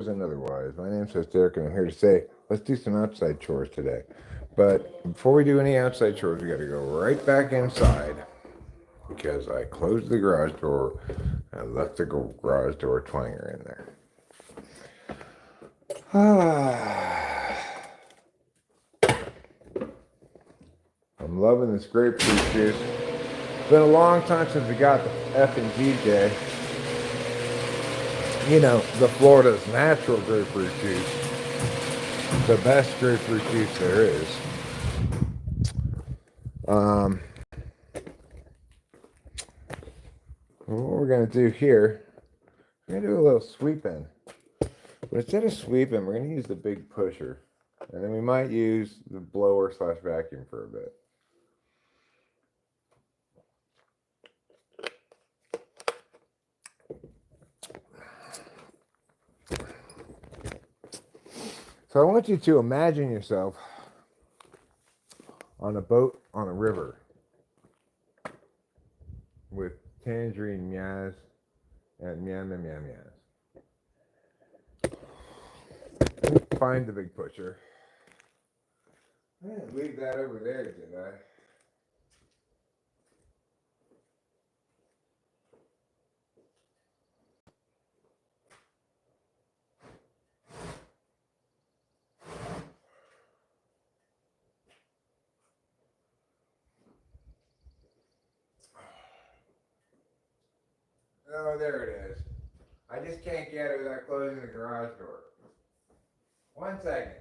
And otherwise. My name is Derek, and I'm here to say let's do some outside chores today. But before we do any outside chores, we got to go right back inside because I closed the garage door and left the garage door twanger in there. I'm loving this grapefruit juice. It's been a long time since we got the F and G day. You know, the Florida's natural grapefruit juice. The best grapefruit juice there is. What we're going to do here, we're going to do a little sweeping. But instead of sweeping, we're going to use the big pusher. And then we might use the blower slash vacuum for a bit. So I want you to imagine yourself on a boat on a river with tangerine meows and meow meow meow meows. Find the big pusher. I didn't leave that over there, did I? Oh, there it is. I just can't get it without closing the garage door. 1 second.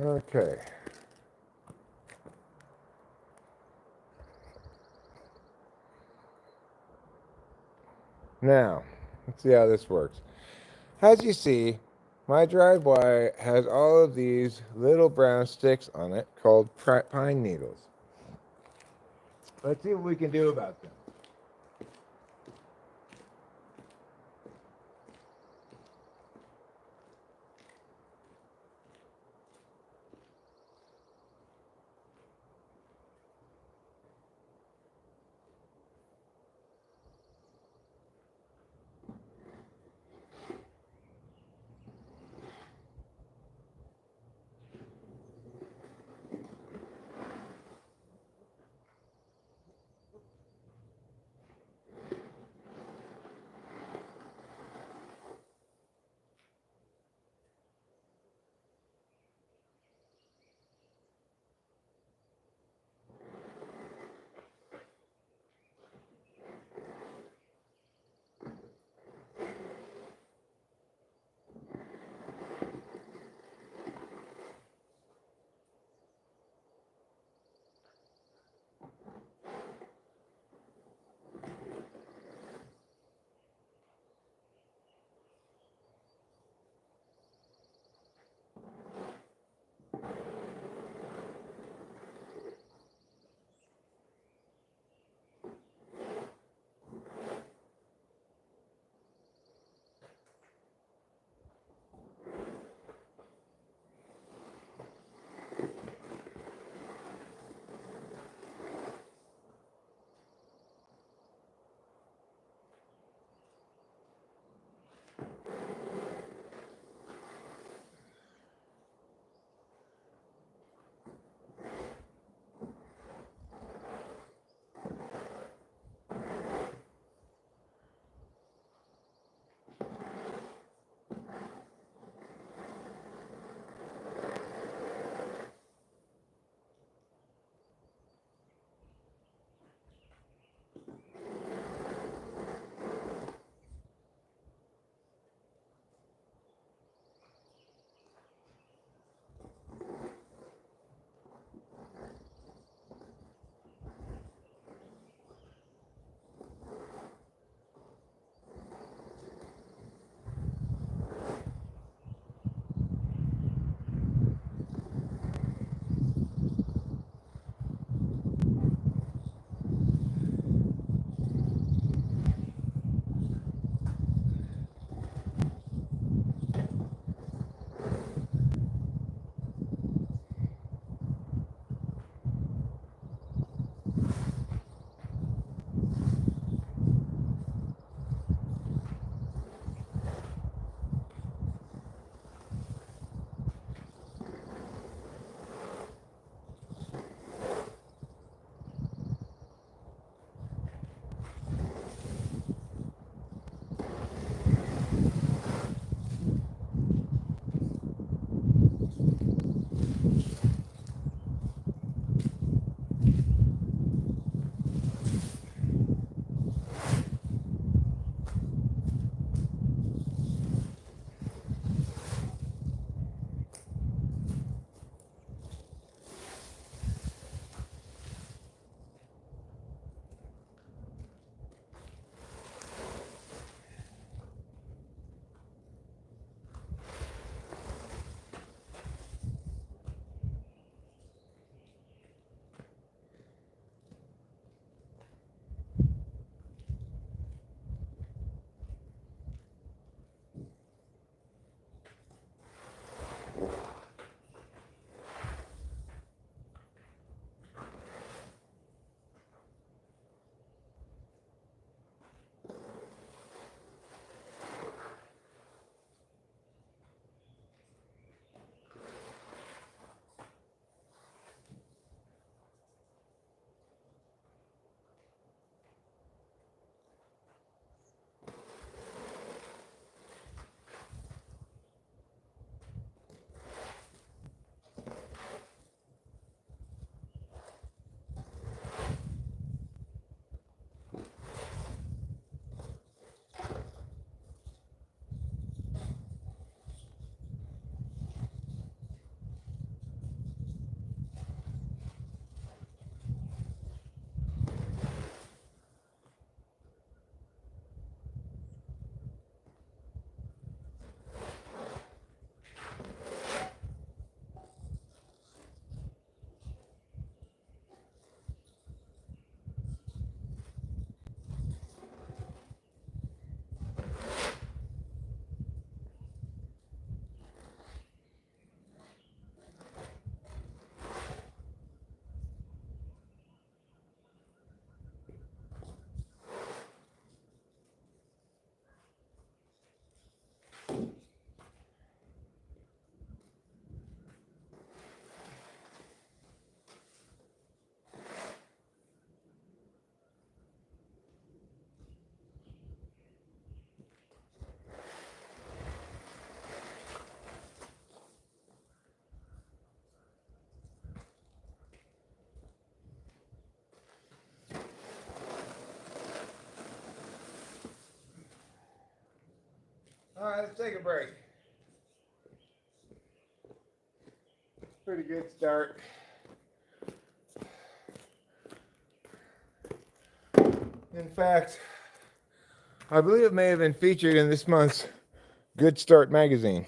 Okay. Now, let's see how this works. As you see, my driveway has all of these little brown sticks on it called pine needles. Let's see what we can do about them. Let's take a break. Pretty good start. In fact, I believe it may have been featured in this month's Good Start magazine.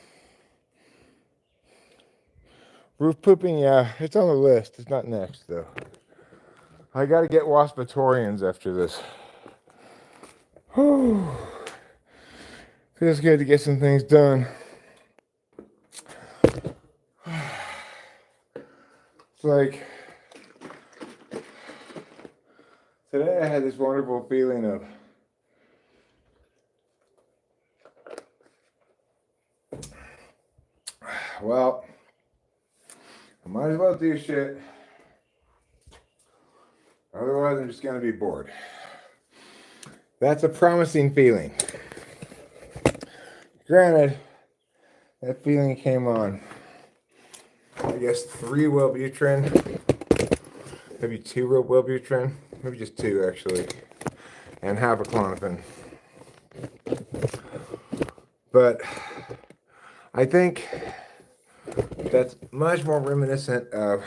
Roof pooping, yeah, it's on the list. It's not next, though. I gotta get waspitorians after this. Whew. Feels good to get some things done. It's like today I had this wonderful feeling of well, I might as well do shit. Otherwise, I'm just going to be bored. That's a promising feeling. Granted, that feeling came on, I guess, 3 Wellbutrin, maybe 2 Wellbutrin, maybe just 2 actually, and half a Klonopin. But I think that's much more reminiscent of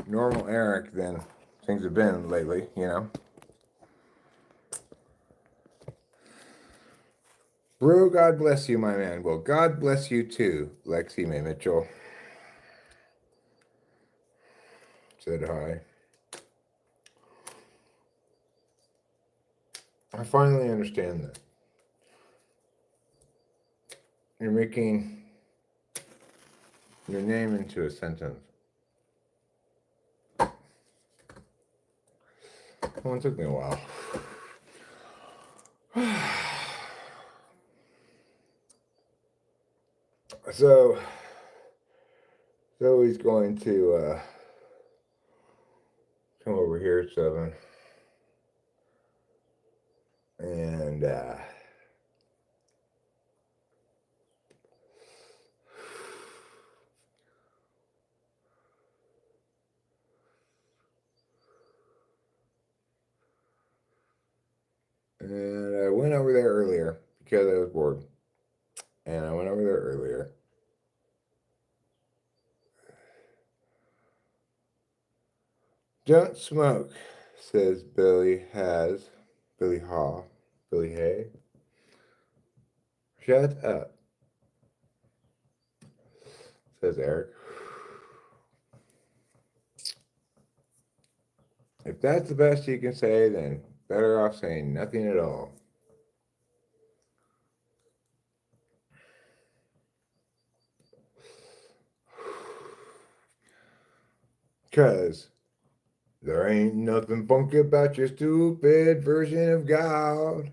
normal Eric than things have been lately, you know. Brew, God bless you, my man. Well, God bless you too, Lexi Mae Mitchell. Said hi. I finally understand that. You're making your name into a sentence. Well, it took me a while. So Zoe's going to come over here at 7. And I went over there earlier because I was bored. And I went over there earlier. Don't smoke, says Billy Haw. Billy Hay. Shut up, says Eric. If that's the best you can say, then better off saying nothing at all. Because there ain't nothing funky about your stupid version of God.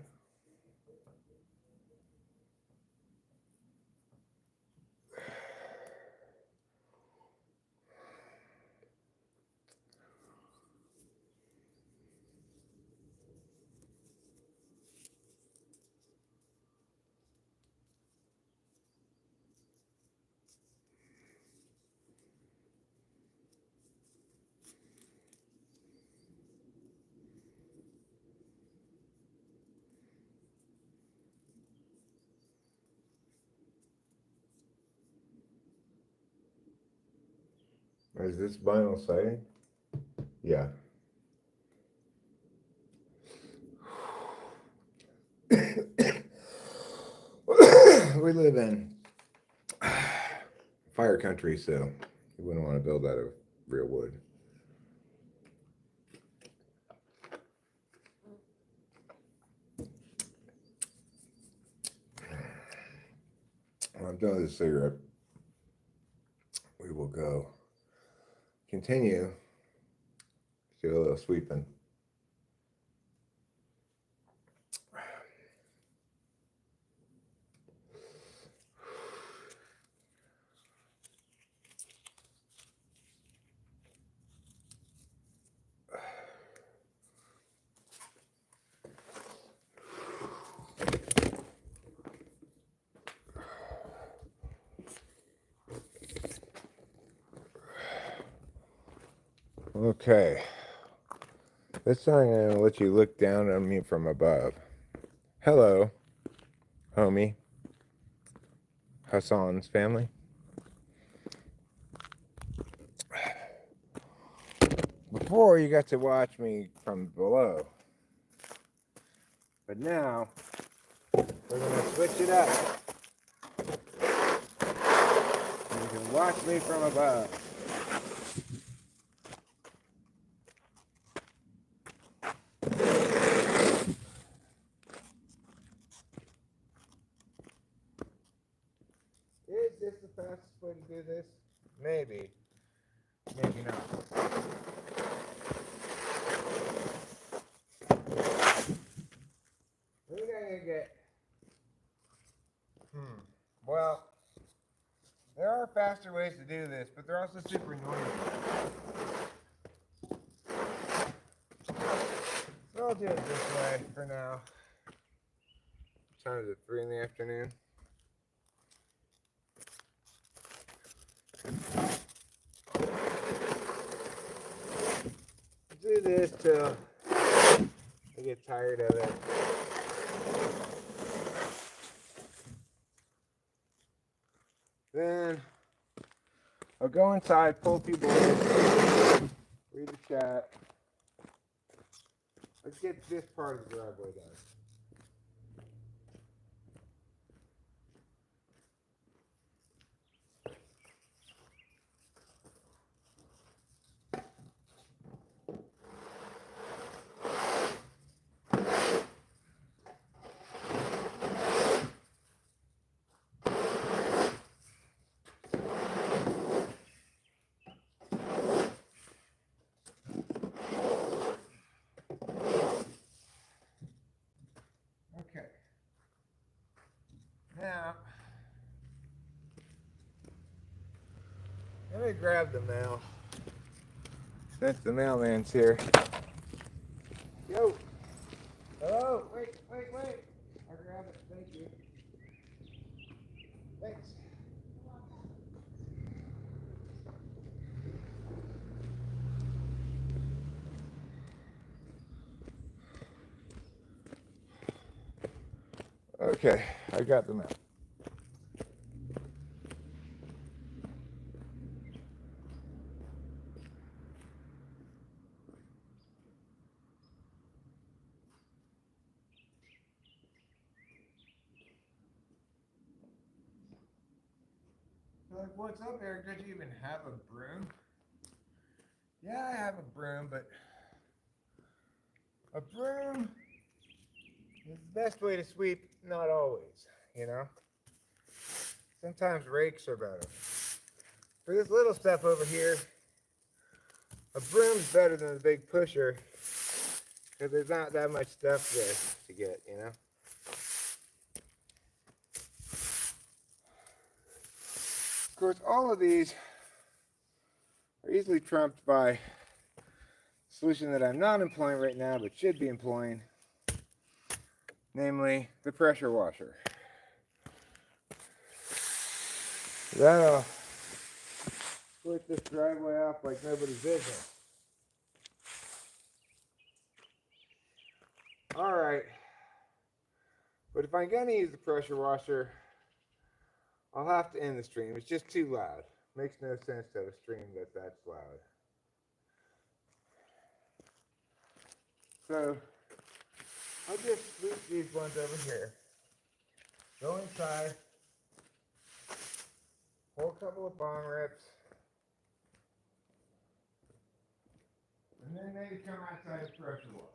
Is this vinyl siding? Yeah. We live in fire country, so you wouldn't want to build out of real wood. When I'm done with this cigarette, we will go continue to do a little sweeping. Okay. This time I'm going to let you look down on me from above. Hello, homie. Hassan's family. Before, you got to watch me from below. But now, we're going to switch it up. You can watch me from above. Is this the fastest way to do this? Maybe. Maybe not. We're gonna get. Well, there are faster ways to do this, but they're also super noisy. So I'll do it this way for now. What time is it? 3 in the afternoon. Do this till I get tired of it. Then I'll go inside, pull people in, read the chat. Let's get this part of the driveway done. Okay. Now, let me grab the mail. Since the mailman's here. Yo! Hello! Wait! I'll grab it. Thank you. Thanks. Okay, I got the mail. Like, what's up, Eric? Did you even have a broom? Yeah, I have a broom, but a broom is the best way to sweep, not always, you know? Sometimes rakes are better. For this little stuff over here, a broom's better than a big pusher because there's not that much stuff there to get, you know? Of course, all of these are easily trumped by a solution that I'm not employing right now but should be employing, namely the pressure washer. That'll split this driveway up like nobody's business. Alright, but if I'm going to use the pressure washer, I'll have to end the stream. It's just too loud. Makes no sense to have a stream that's loud. So, I'll just sweep these ones over here. Go inside. Pull a couple of bong rips. And then maybe come outside and pressure wash.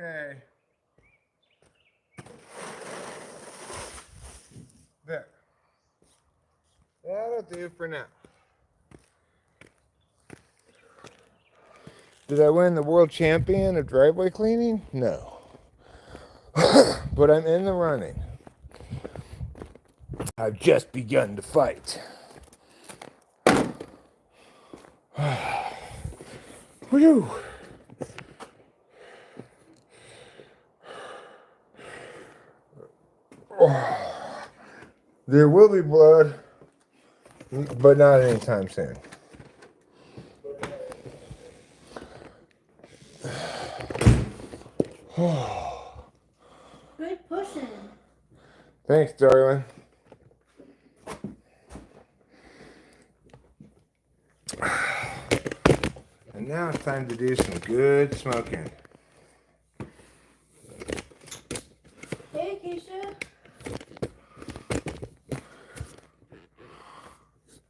Okay. There. That'll do for now. Did I win the world champion of driveway cleaning? No. But I'm in the running. I've just begun to fight. Whew. There will be blood, but not anytime soon. Good pushing. Thanks, darling. And now it's time to do some good smoking. Hey, Keisha.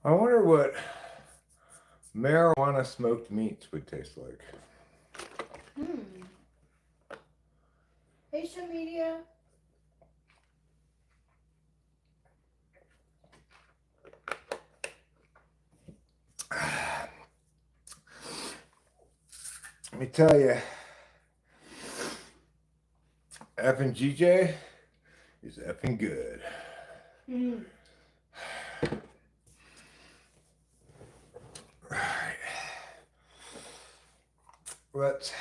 I wonder what marijuana smoked meats would taste like. Keisha Media. Let me tell you, effing GJ is effing good. Alright. Let's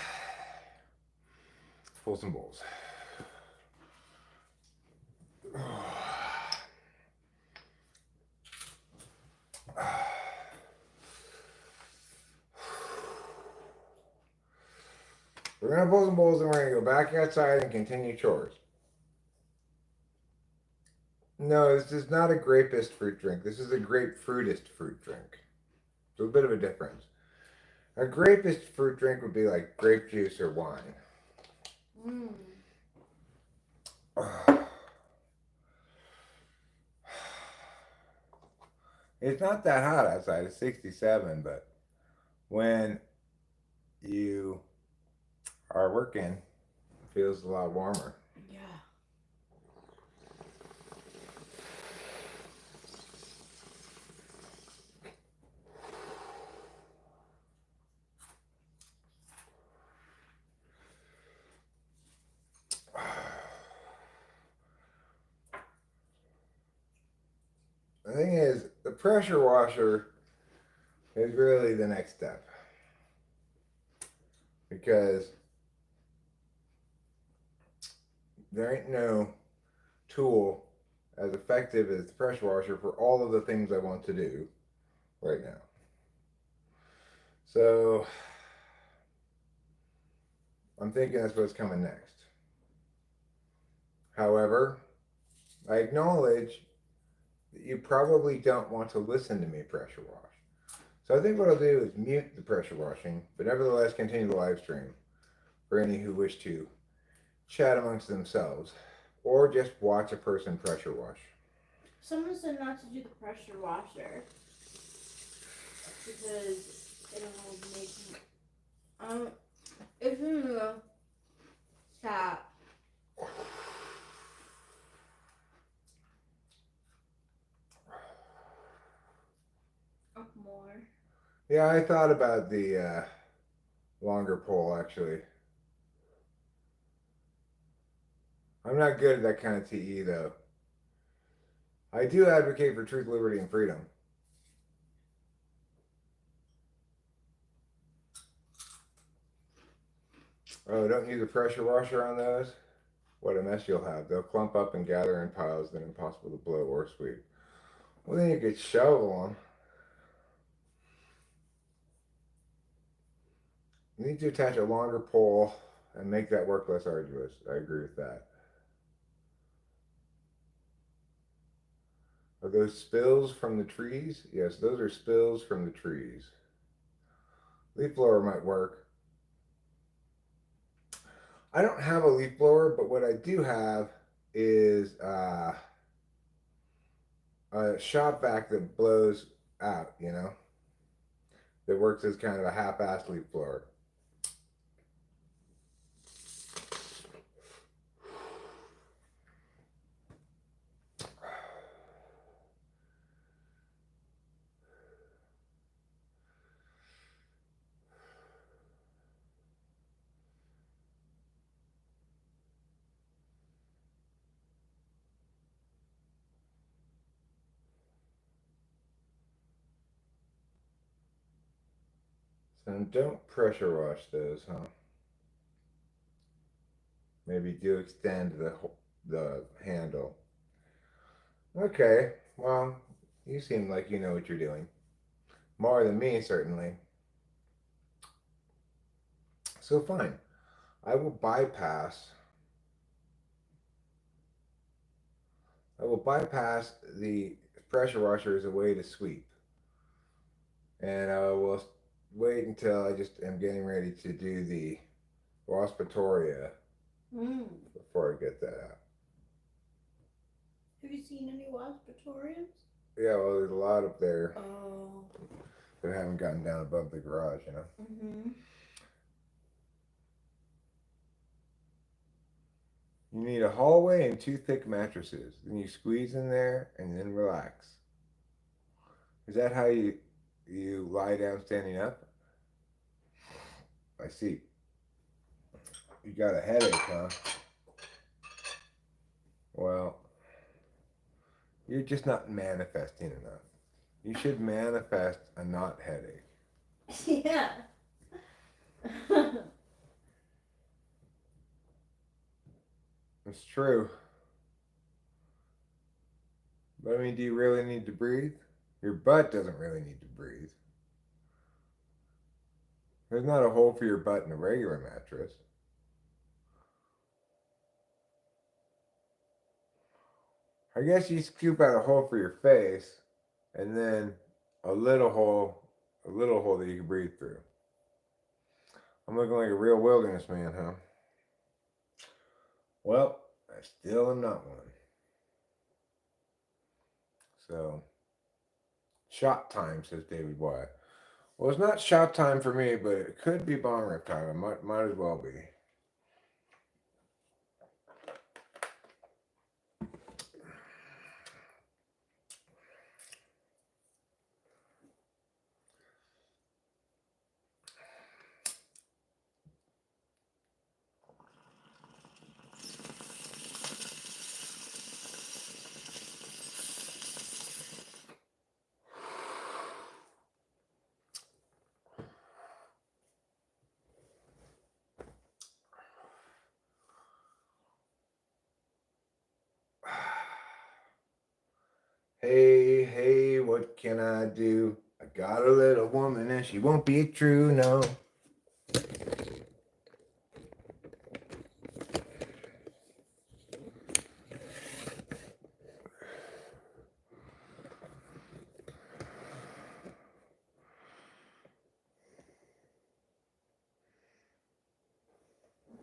pull some bowls. We're going to pull some bowls and we're going to go back outside and continue chores. No, this is not a grapist fruit drink. This is a grapefruitist fruit drink. So a bit of a difference. A grapist fruit drink would be like grape juice or wine. It's not that hot outside. It's 67, but when you are working, it feels a lot warmer. Yeah. The thing is, the pressure washer is really the next step. Because there ain't no tool as effective as the pressure washer for all of the things I want to do right now. So I'm thinking that's what's coming next. However, I acknowledge that you probably don't want to listen to me pressure wash. So I think what I'll do is mute the pressure washing, but nevertheless continue the live stream for any who wish to chat amongst themselves or just watch a person pressure wash. Someone said not to do the pressure washer because it'll make if you stop. Up more. Yeah, I thought about the longer pole actually. I'm not good at that kind of TE though. I do advocate for truth, liberty, and freedom. Oh, don't use a pressure washer on those? What a mess you'll have. They'll clump up and gather in piles that are impossible to blow or sweep. Well, then you could shovel them. You need to attach a longer pole and make that work less arduous. I agree with that. Are those spills from the trees? Yes, those are spills from the trees. Leaf blower might work. I don't have a leaf blower, but what I do have is a shop vac that blows out, you know? That works as kind of a half-assed leaf blower. So don't pressure wash those, huh? Maybe do extend the handle. Okay, well, you seem like you know what you're doing. More than me, certainly. So fine. I will bypass the pressure washer as a way to sweep. And I will wait until I just am getting ready to do the waspatoria Mm. before I get that out. Have you seen any waspinatoriums? Yeah, well, there's a lot up there Oh. that haven't gotten down above the garage, you know. Mm-hmm. You need a hallway and two thick mattresses. Then you squeeze in there and then relax. Is that how you lie down standing up? I see. You got a headache, huh? Well, you're just not manifesting enough. You should manifest a not headache. Yeah. It's true. But I mean, do you really need to breathe? Your butt doesn't really need to breathe. There's not a hole for your butt in a regular mattress. I guess you scoop out a hole for your face and then a little hole that you can breathe through. I'm looking like a real wilderness man, huh? Well, I still am not one. So, shot time, says David Wyatt. Well, it's not shot time for me, but it could be bomb rip time. It might as well be. Hey, hey, what can I do? I got a little woman and she won't be true, no.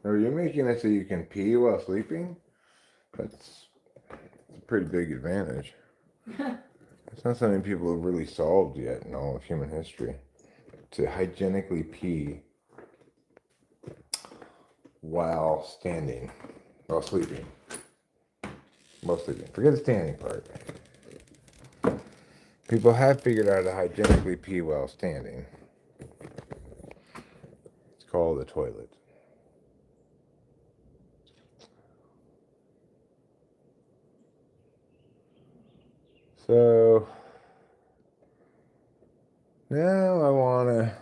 Are you making it so you can pee while sleeping? That's a pretty big advantage. It's not something people have really solved yet in all of human history. To hygienically pee while standing, while sleeping. While sleeping. Forget the standing part. People have figured out to hygienically pee while standing. It's called the toilet. So now I want to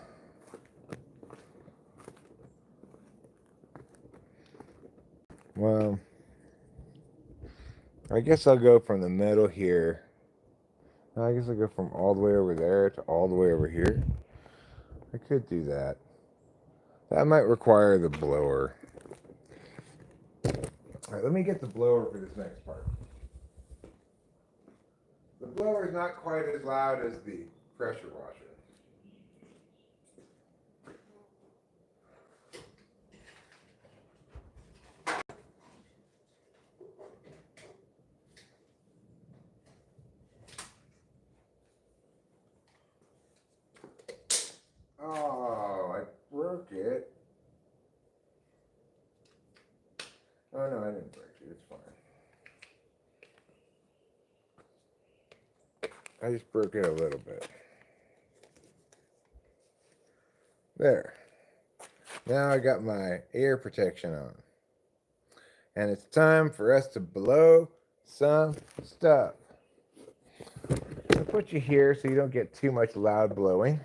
well, I guess I'll go from the middle here. I guess I'll go from all the way over there to all the way over here. I could do that. That might require the blower. Alright, let me get the blower for this next part. The blower is not quite as loud as the pressure washer. Oh, I broke it. Oh no, I didn't break it. It's fine. I just broke it a little bit. There. Now I got my ear protection on. And it's time for us to blow some stuff. I'll put you here so you don't get too much loud blowing.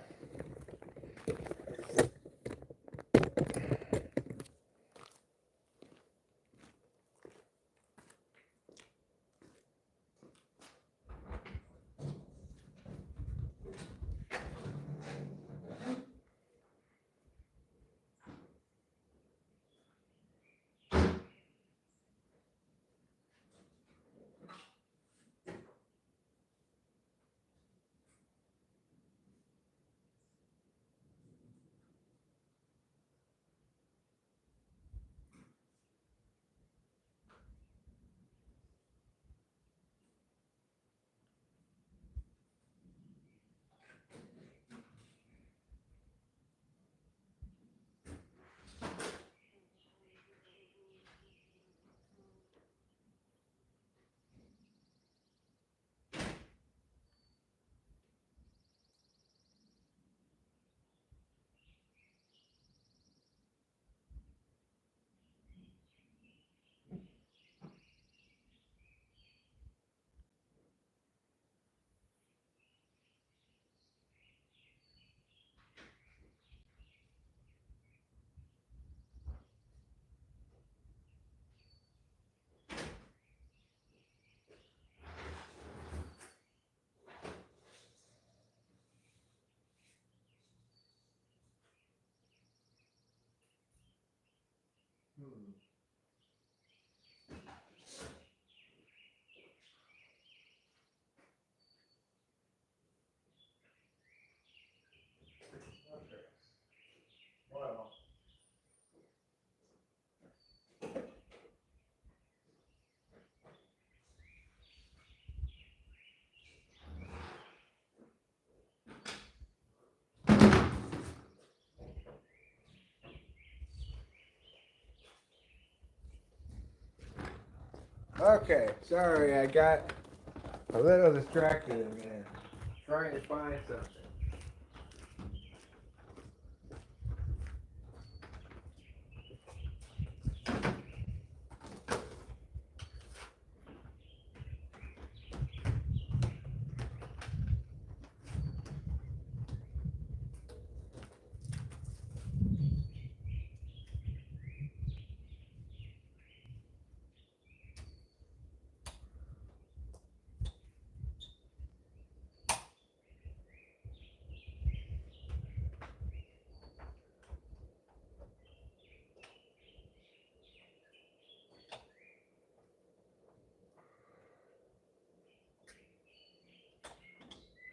Okay. Well. Okay, sorry, I got a little distracted again, trying to find something.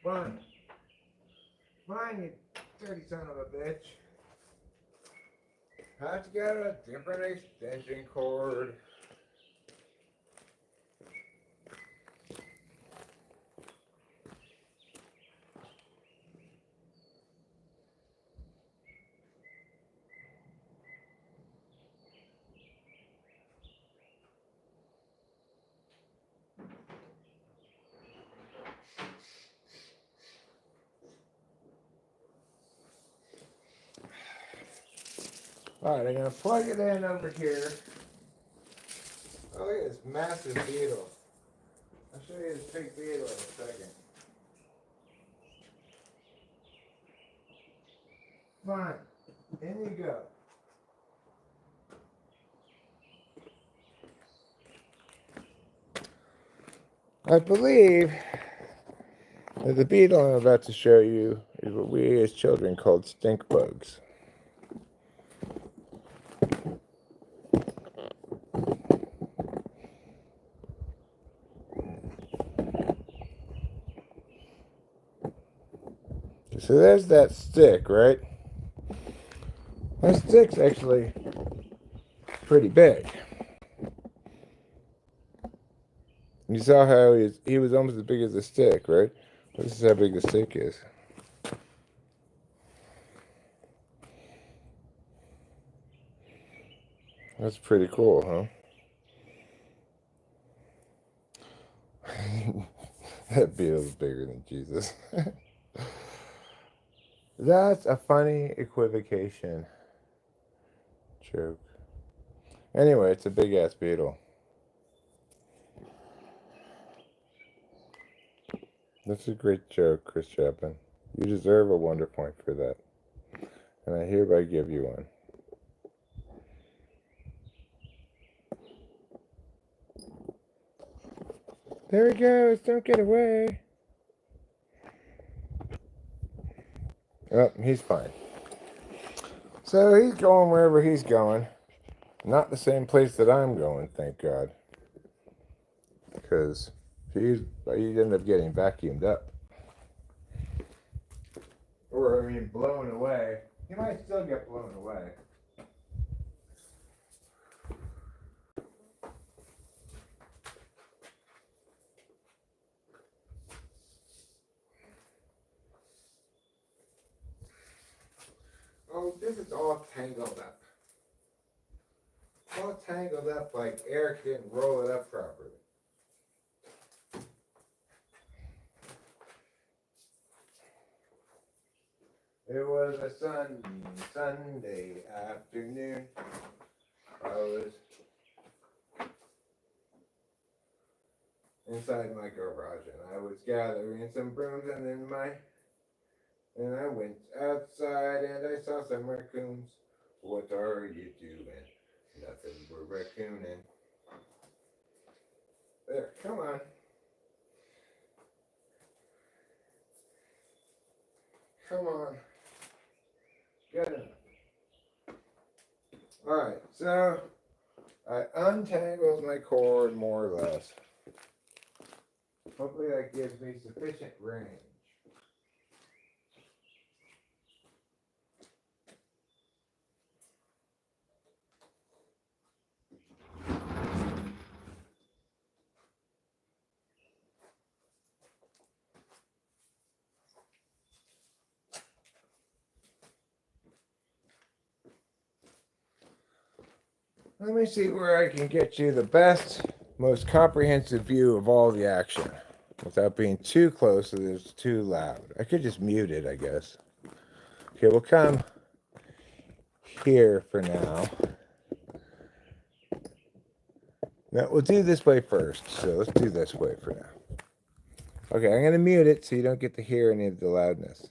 Fine. Fine, you dirty son of a bitch. How'd you get a different extension cord? Alright, I'm gonna plug it in over here. Oh, look at this massive beetle. I'll show you this big beetle in a second. Fine. In you go. I believe that the beetle I'm about to show you is what we as children called stink bugs. So there's that stick, right? That stick's actually pretty big. You saw how he was almost as big as the stick, right? This is how big the stick is. That's pretty cool, huh? That beetle's bigger than Jesus. That's a funny equivocation joke. Anyway, it's a big ass beetle. That's a great joke, Chris Chapman. You deserve a wonder point for that. And I hereby give you one. There he goes. Don't get away. Oh, he's fine. So he's going wherever he's going. Not the same place that I'm going, thank God. Because he'd end up getting vacuumed up. Or, I mean, blown away. He might still get blown away. Oh, this is all tangled up. All tangled up like Eric didn't roll it up properly. It was a Sunday afternoon. I was inside my garage and I was gathering some brooms and I went outside and I saw some raccoons. What are you doing? Nothing, we're raccooning. There, come on. Come on. Get him. Alright, so I untangled my cord more or less. Hopefully that gives me sufficient range. Let me see where I can get you the best, most comprehensive view of all the action without being too close so that it's too loud. I could just mute it, I guess. Okay, we'll come here for now. No, we'll do this way first. So let's do this way for now. Okay, I'm going to mute it so you don't get to hear any of the loudness.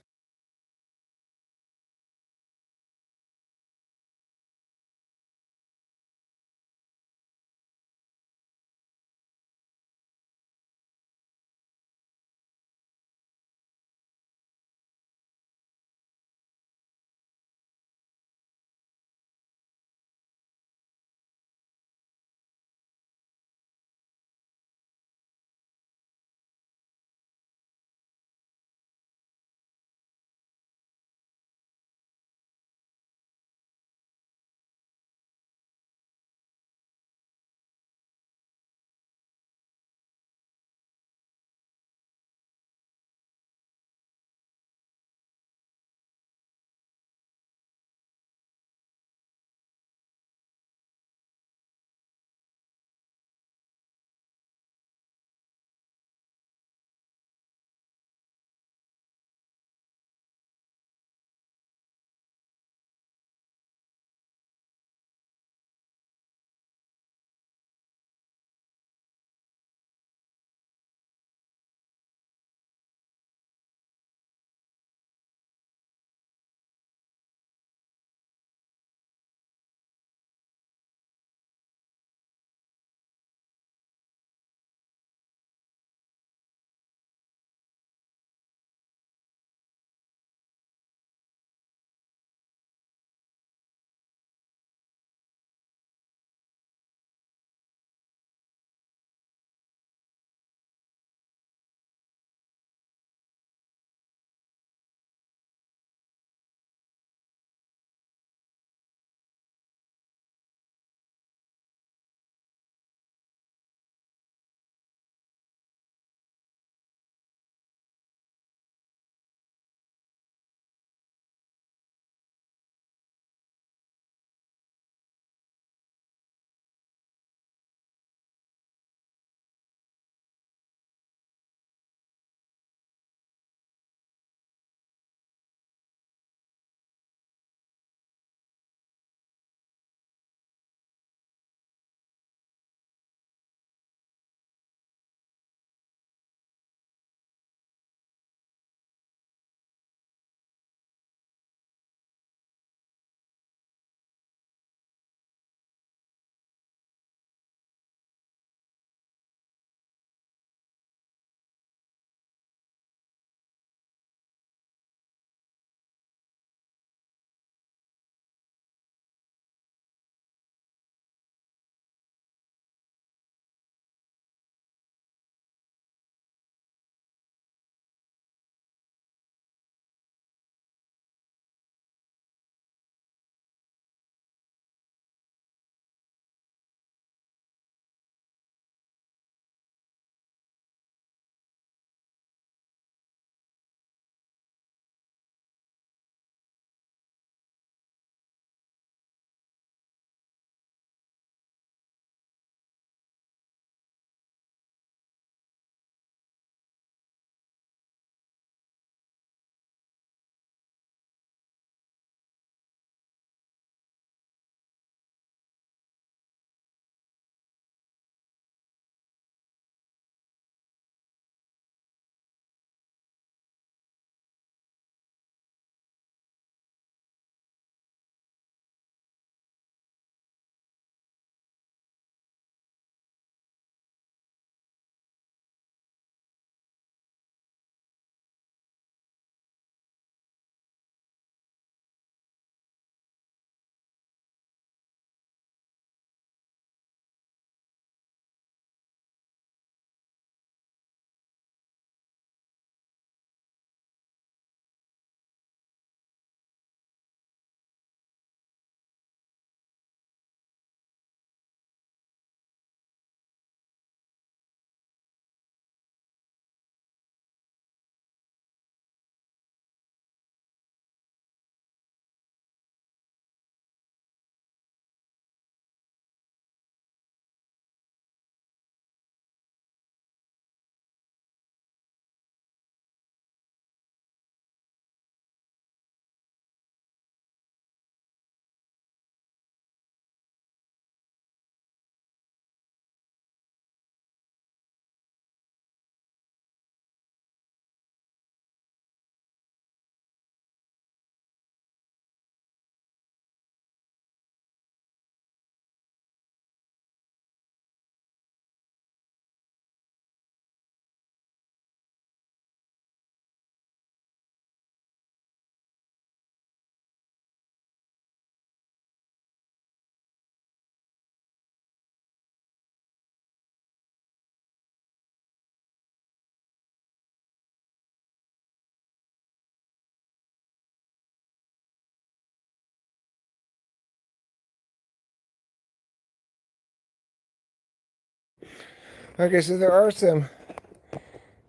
Okay, so there are some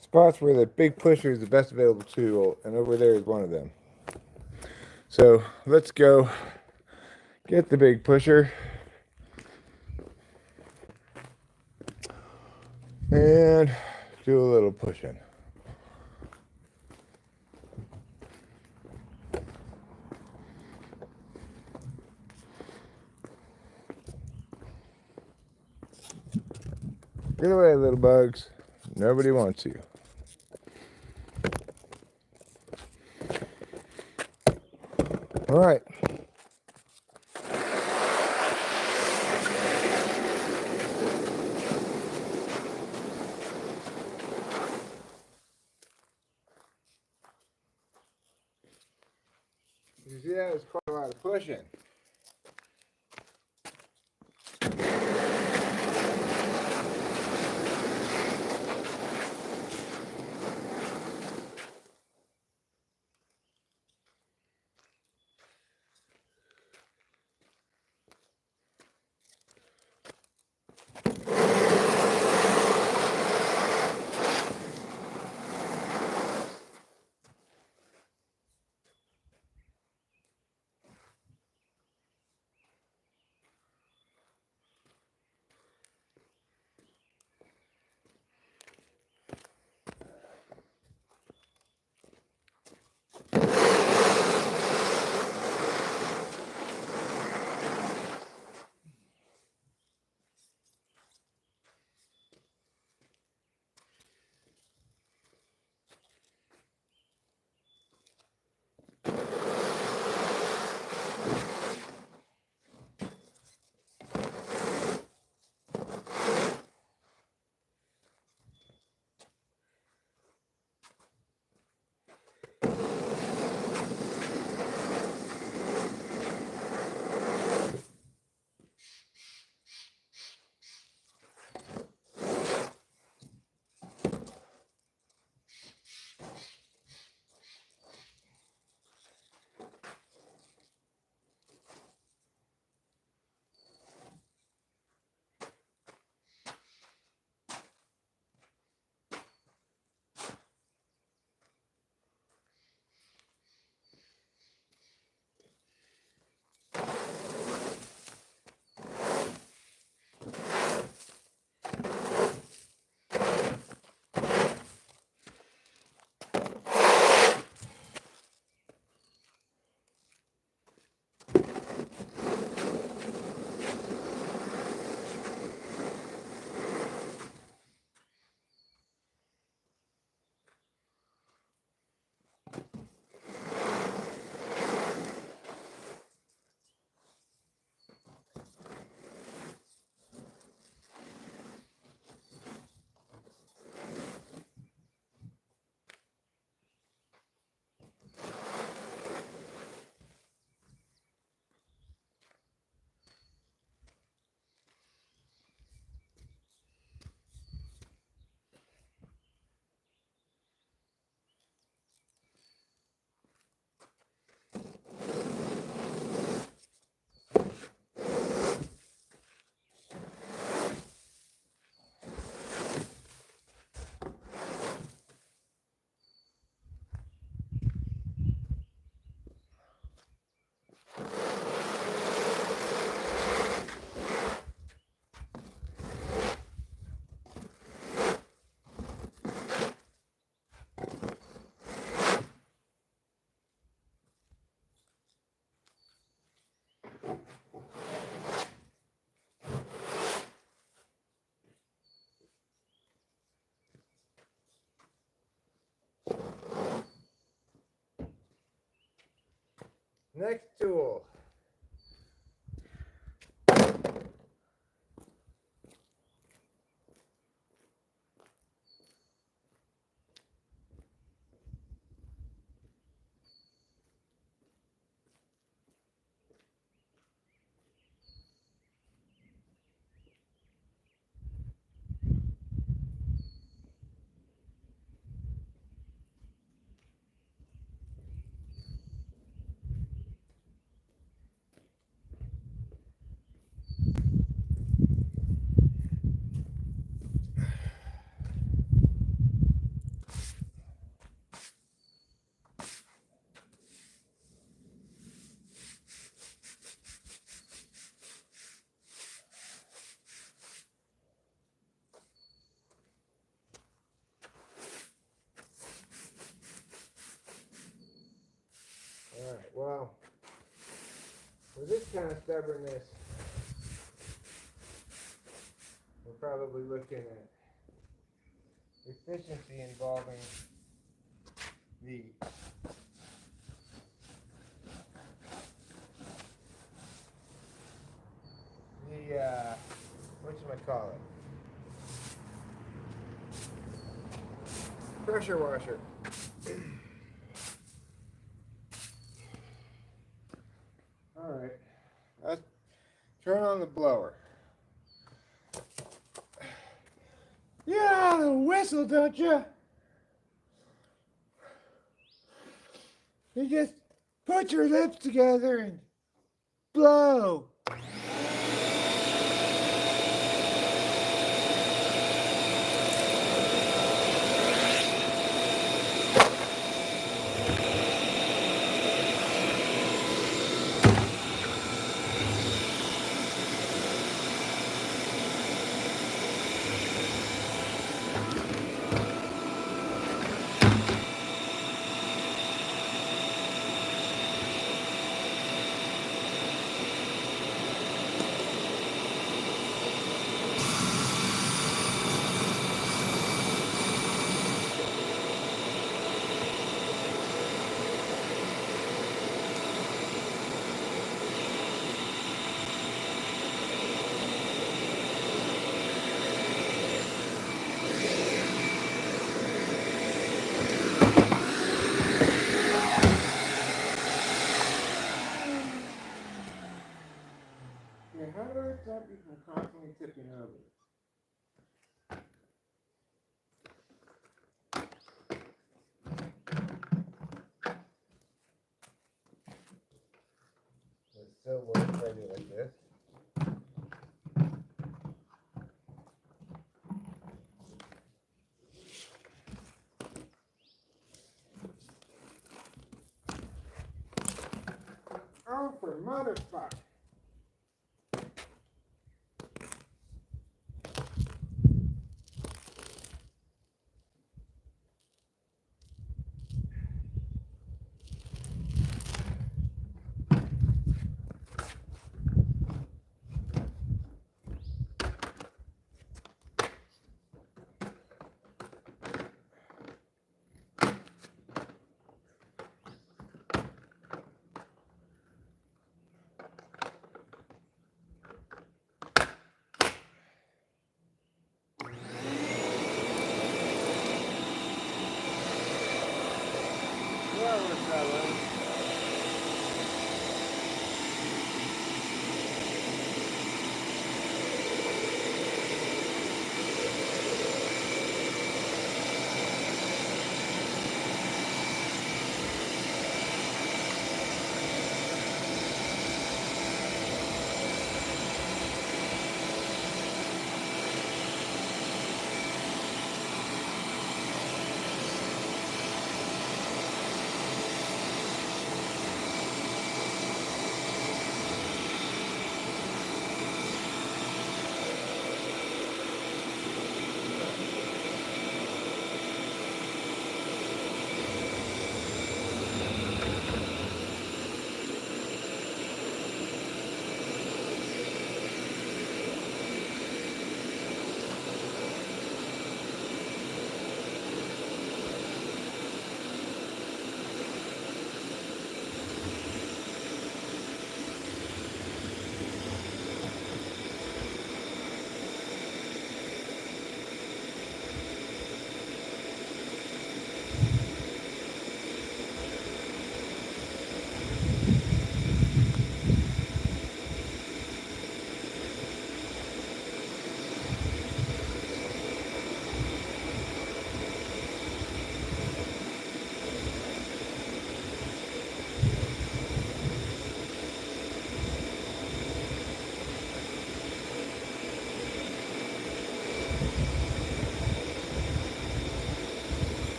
spots where the big pusher is the best available tool, and over there is one of them. So let's go get the big pusher and do a little pushing. Get away, little bugs. Nobody wants you. All right. You see that was quite a lot of pushing. Next tool. kind of stubbornness, we're probably looking at efficiency involving the whatchamacallit, pressure washer. Alright, let's turn on the blower. You know how to whistle, don't you? You just put your lips together and blow. How do I stop you from constantly tipping over? It still works maybe like this. Oh, for motherfucker.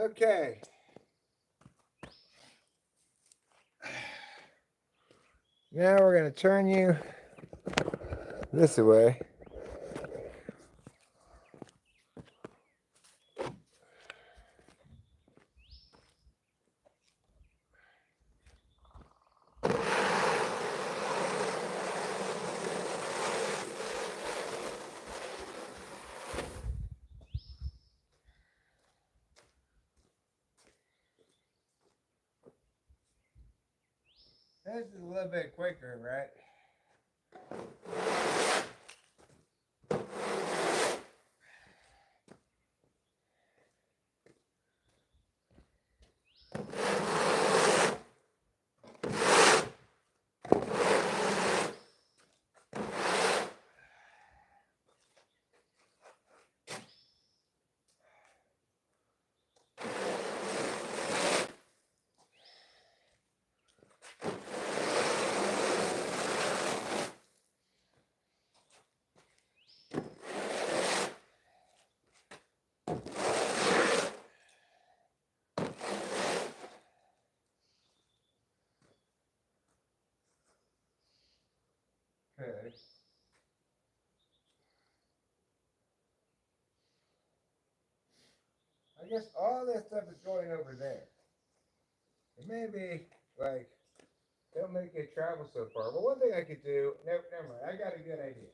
Okay. Now we're going to turn you this way. This is a little bit quicker, right? Okay. I guess all this stuff is going over there. It may be like they'll make it travel so far. But one thing I could do, never mind. I got a good idea.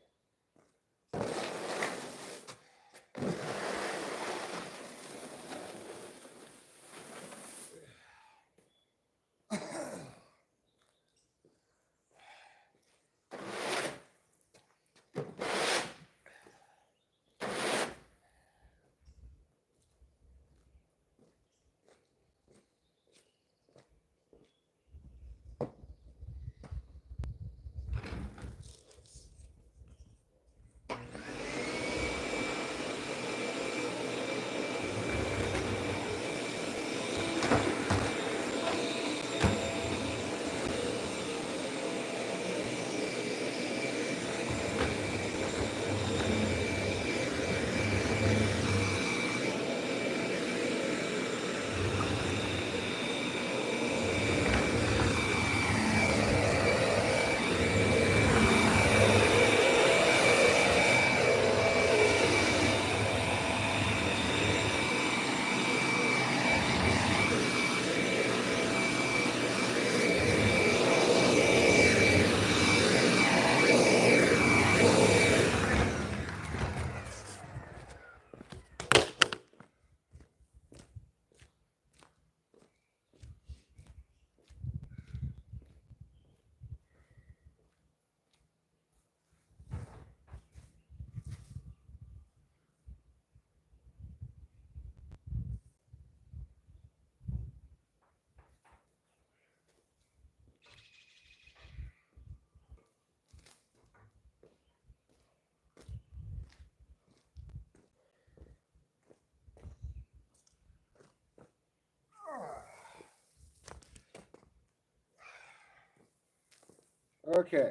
Okay.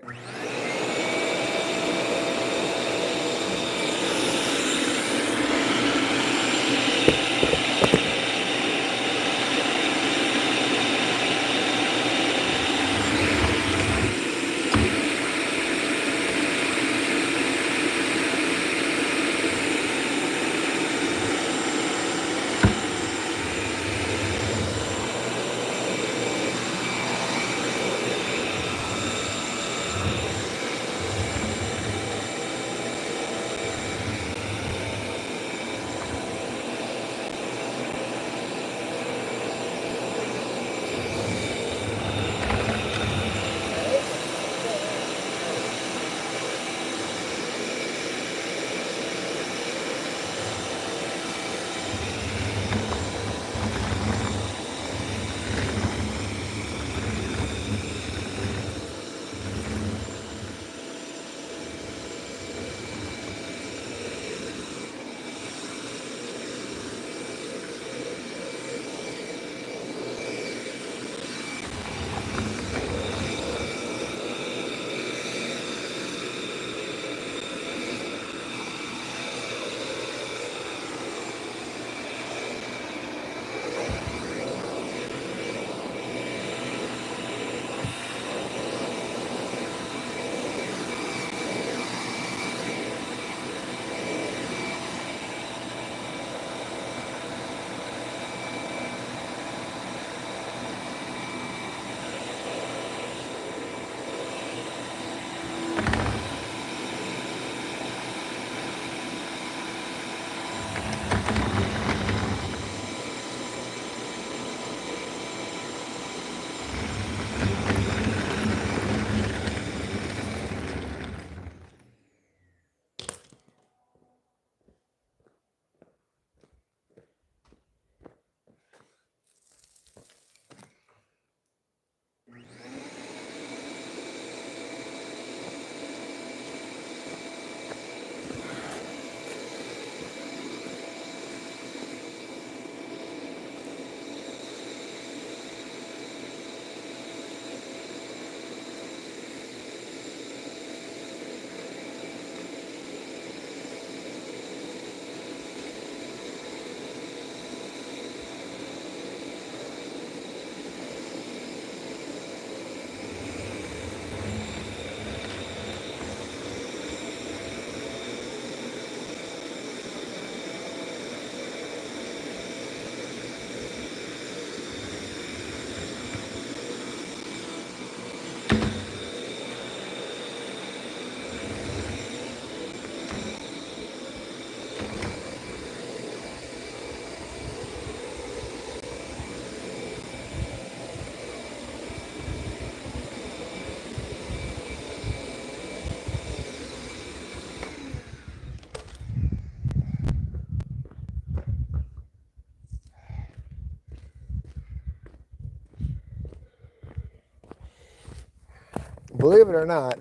believe it or not,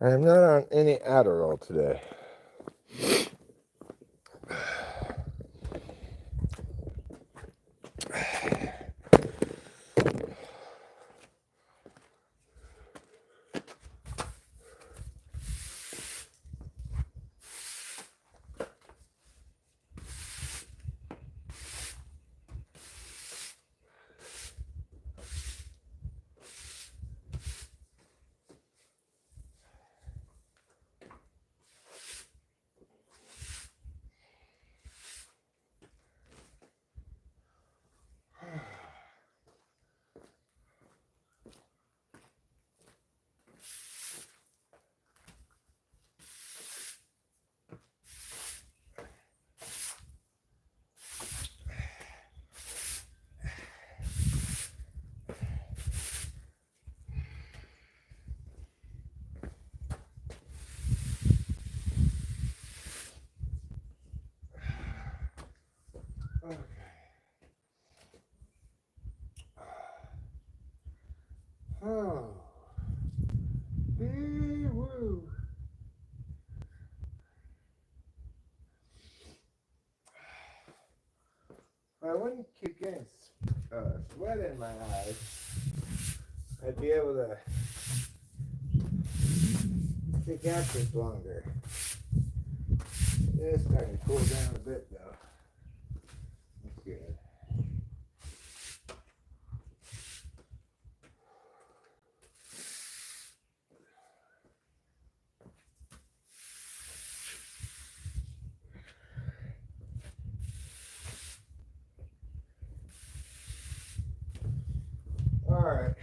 I'm not on any Adderall today. Okay. Oh. Woo. If I wouldn't keep getting sweat in my eyes, I'd be able to stick out this longer. It's starting to cool down a bit though. That's good. Alright.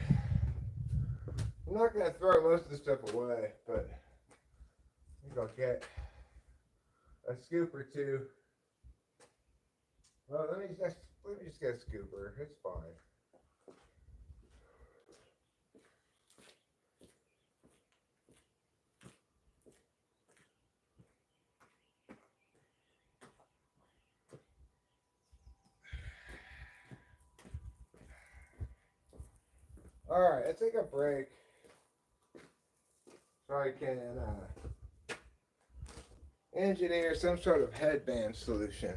I'm not going to throw most of the stuff away, but I think I'll get a scoop or two. Well, let me just get a scooper. It's fine. Alright, let's take a break so I can engineer some sort of headband solution.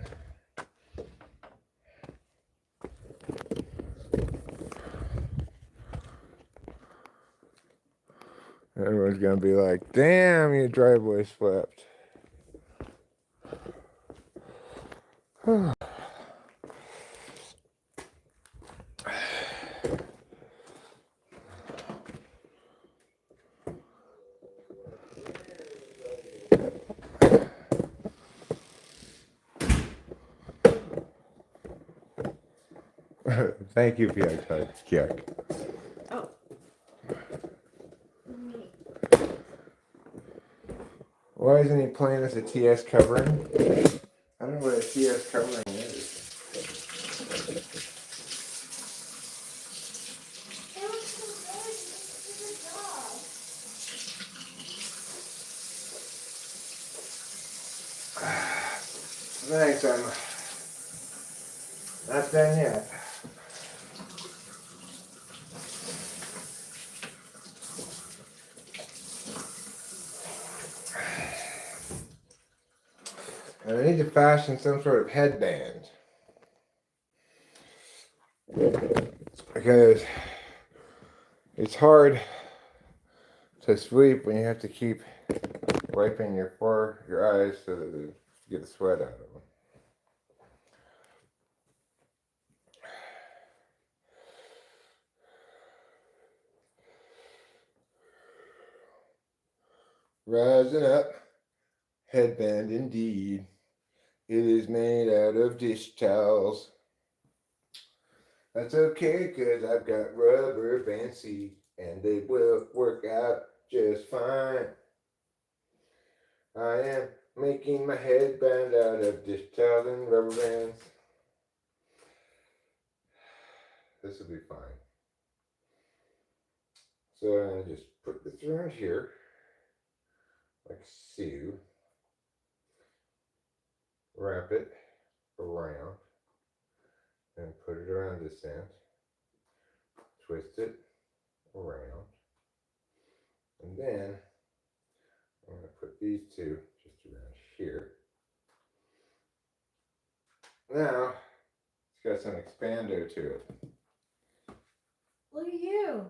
Everyone's gonna be like, damn, your driveway swept. Thank you, Kiak. Oh. Why isn't he playing as a TS covering? I don't know what a TS covering is. Thanks, I'm not done yet. And I need to fashion some sort of headband. Because it's hard to sleep when you have to keep wiping your eyes so that you get the sweat out of them. Rising up, headband indeed. It is made out of dish towels. That's okay, cause I've got rubber band seed, and they will work out just fine. I am making my headband out of dish towels and rubber bands. This will be fine. So I'm going to just put this around here, like so. Wrap it around, and put it around this end. Twist it around, And then I'm going to put these two just around here. Now, it's got some expando to it. Look at you.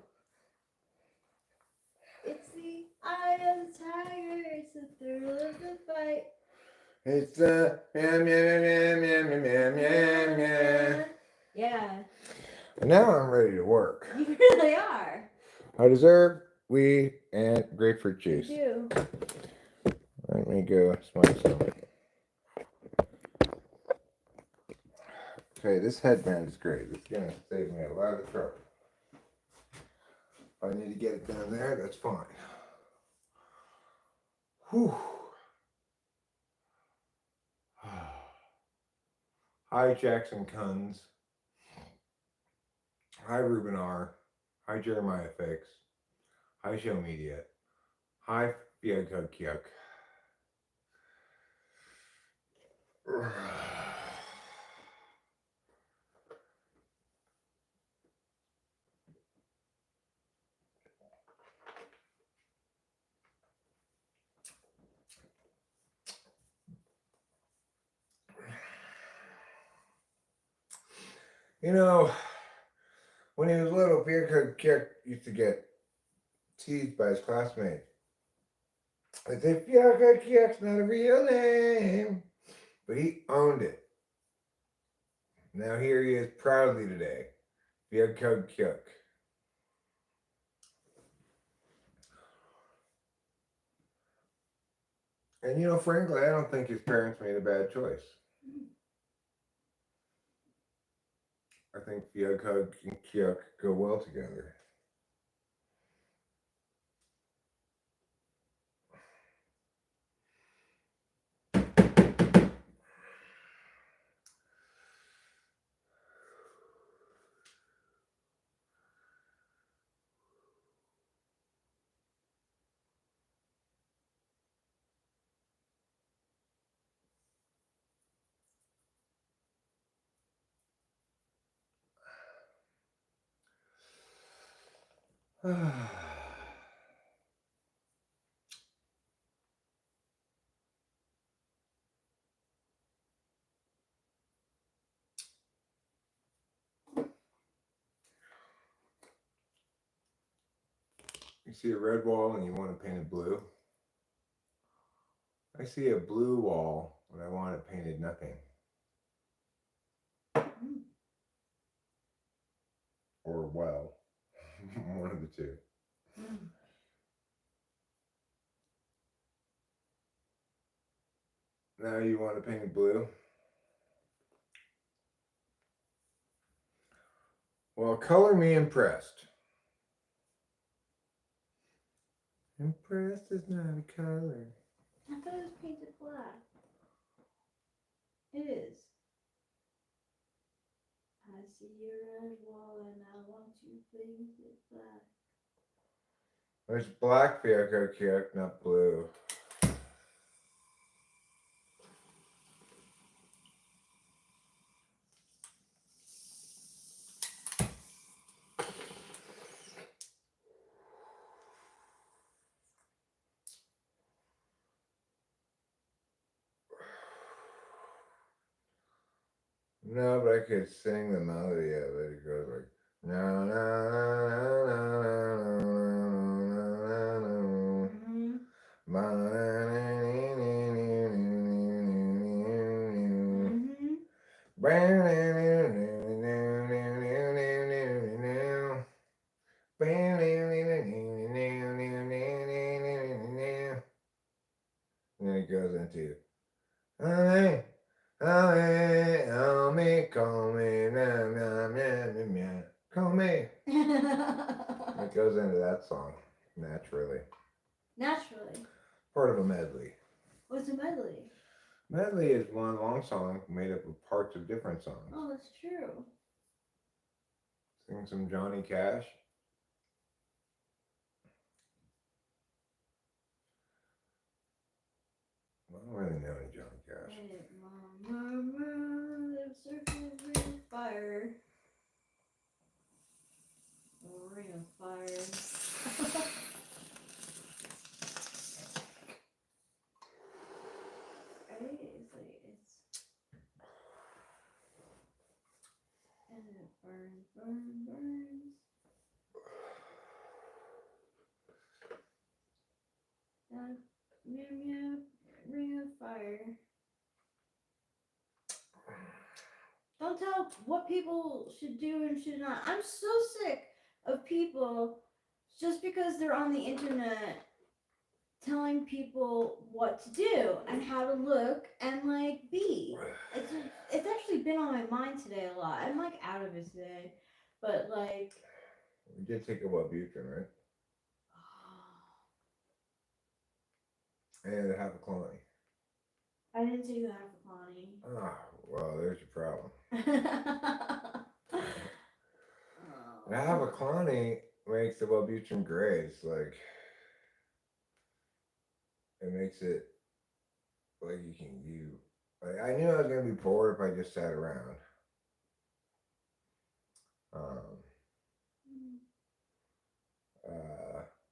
It's the eye of the tiger. It's the thrill of the fight. It's the meow, meow, meow, meow, meow, meow, meow, meow. Yeah. And now I'm ready to work. You really are. I deserve weed and grapefruit You juice. do. Let me go smell some. Okay, this headband is great. It's going to save me a lot of trouble. If I need to get it down there, that's fine. Whew. Hi, Jackson Kunz. Hi, Ruben R. Hi, Jeremiah Fix. Hi, Show Media. Hi, Fiaco Kyuk. You know, when he was little, Fiaco Kyuk used to get teased by his classmates. They say Fiaco Kyuk's not a real name. But he owned it. Now here he is proudly today. Fiaco Kyuk. And you know, frankly, I don't think his parents made a bad choice. I think Fiaco and Kyuk go well together. You see a red wall and you want to paint it blue? I see a blue wall and I want it painted nothing. Or well. One of the two. Now you want to paint it blue? Well, color me impressed. Impressed is not a color. I thought it was painted black. It is. I see your red wall and I want you painted black. There's black Fiaco Kyuk, not blue. No, but I could sing the melody of it. It goes like na na na na na na na and then it goes into hey, call me, meow, meow, meow, meow, meow, call me. It goes into that song naturally. Naturally. Part of a medley. What's a medley? Medley is one long song made up of parts of different songs. Oh, that's true. Sing some Johnny Cash. I don't really know any Johnny Cash. Hey, mama, they're circling ring of fire. Ring of fire. burns. Meow, meow, ring of fire. Don't tell what people should do and should not. I'm so sick of people just because they're on the internet telling people what to do and how to look and like be. It's actually been on my mind today a lot. I'm like out of it today, but like. We did take a Wellbutrin, right? And half a colony. I didn't take the half a colony. Ah, well, there's your problem. Half a colony makes the Wellbutrin gray. It's like it makes it like like I knew I was gonna be bored if I just sat around.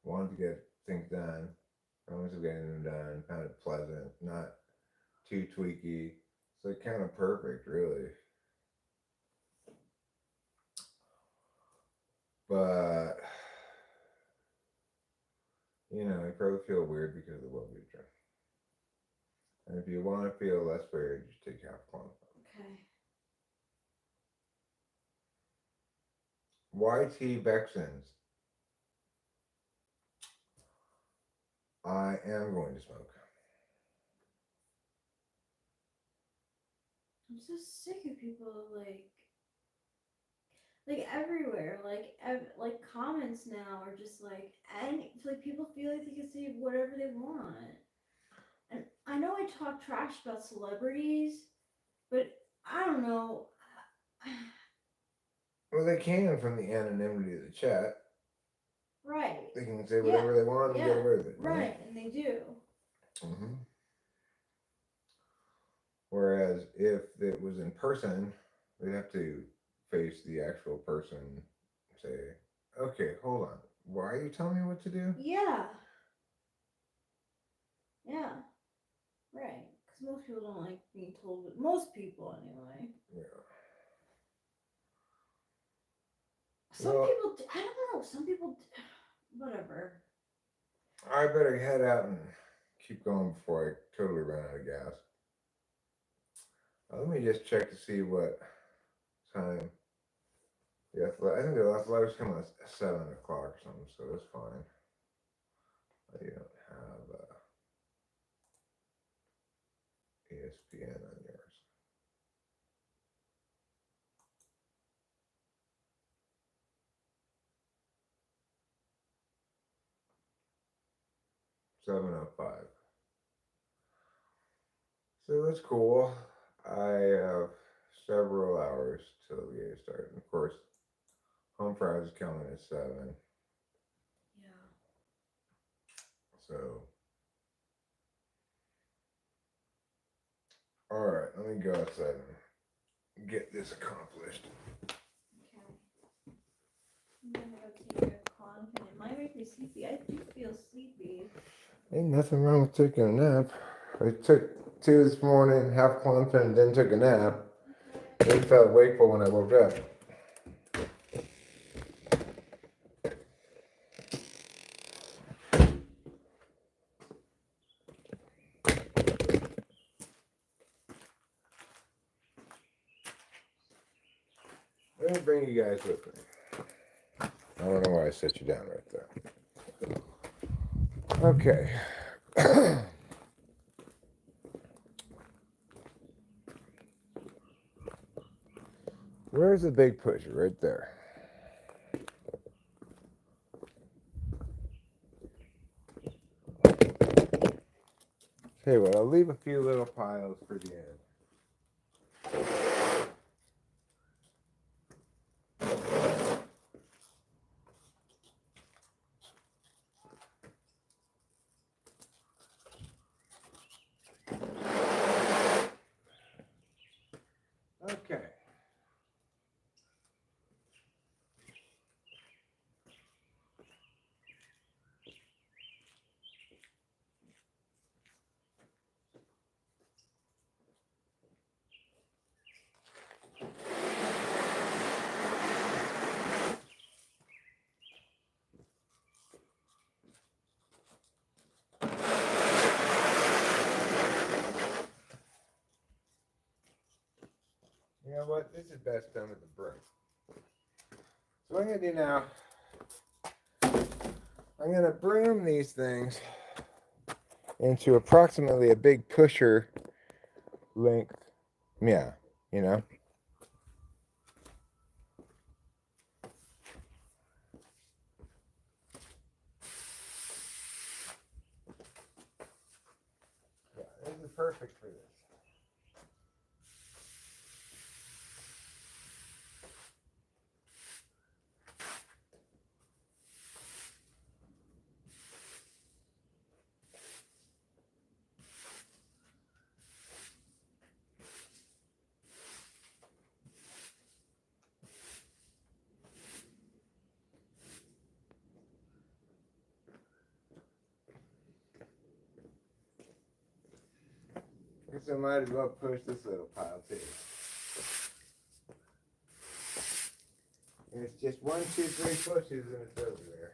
Wanted to get things done. Always getting them done. Found it pleasant, not too tweaky. So kind of perfect, really. But you probably feel weird because of what we drink. And if you want to feel less weird, just take half a Okay. YT Bexons. I am going to smoke. I'm so sick of people like everywhere, like comments now are just like, and like people feel like they can say whatever they want. And I know I talk trash about celebrities, but I don't know. Well, they can from the anonymity of the chat. Right. They can say whatever they want and get away with it. Right, and they do. Mm-hmm. Whereas if it was in person, they'd have to face the actual person and say, okay, hold on. Why are you telling me what to do? Yeah. Yeah. Right. Because most people don't like being told. Most people, anyway. Yeah. Some people, I don't know. Some people, whatever. I better head out and keep going before I totally run out of gas. Let me just check to see what time. I think the athletics come at 7 o'clock or something, so that's fine. You don't have ESPN on yours. $7:05. So that's cool. I have several hours till the game starts. And of course, home fries is coming at 7. Yeah. So, all right, let me go outside and get this accomplished. Okay. I'm gonna go take a Klonopin. It might make me sleepy. I do feel sleepy. Ain't nothing wrong with taking a nap. I took 2 this morning, half Klonopin, and then took a nap. Then felt wakeful when I woke up. Let me bring you guys with me. I don't know why I set you down right there. Okay. Where's the big pusher? Right there. Hey, well, I'll leave a few little piles for the end. Okay. what? This is best done with the broom. So what I'm going to do now, I'm going to broom these things into approximately a big pusher length. Yeah, you know. Yeah, this is perfect for this. I guess I might as well push this little pile too. And it's just 1, 2, 3 pushes and it's over there.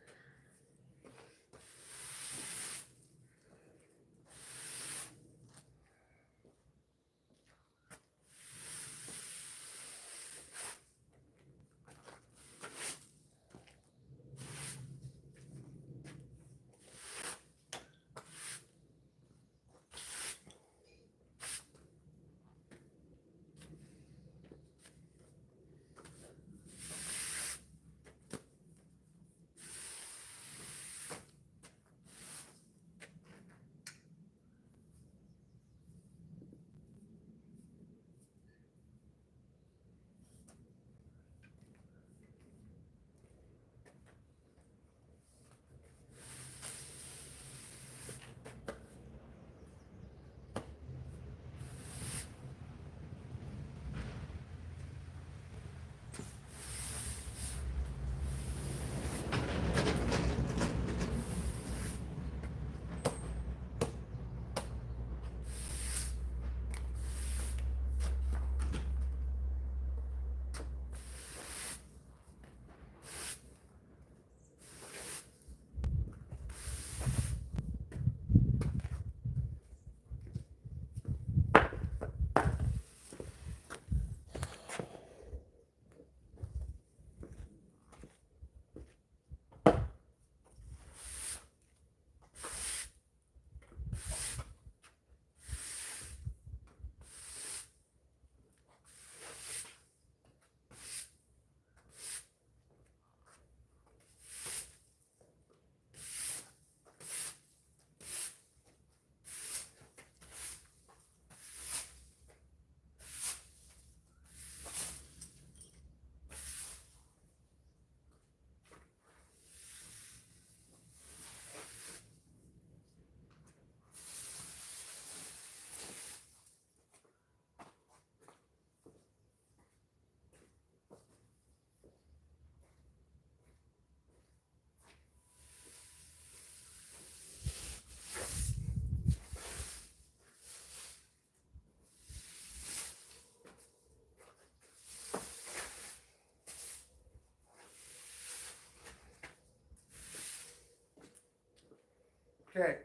Okay,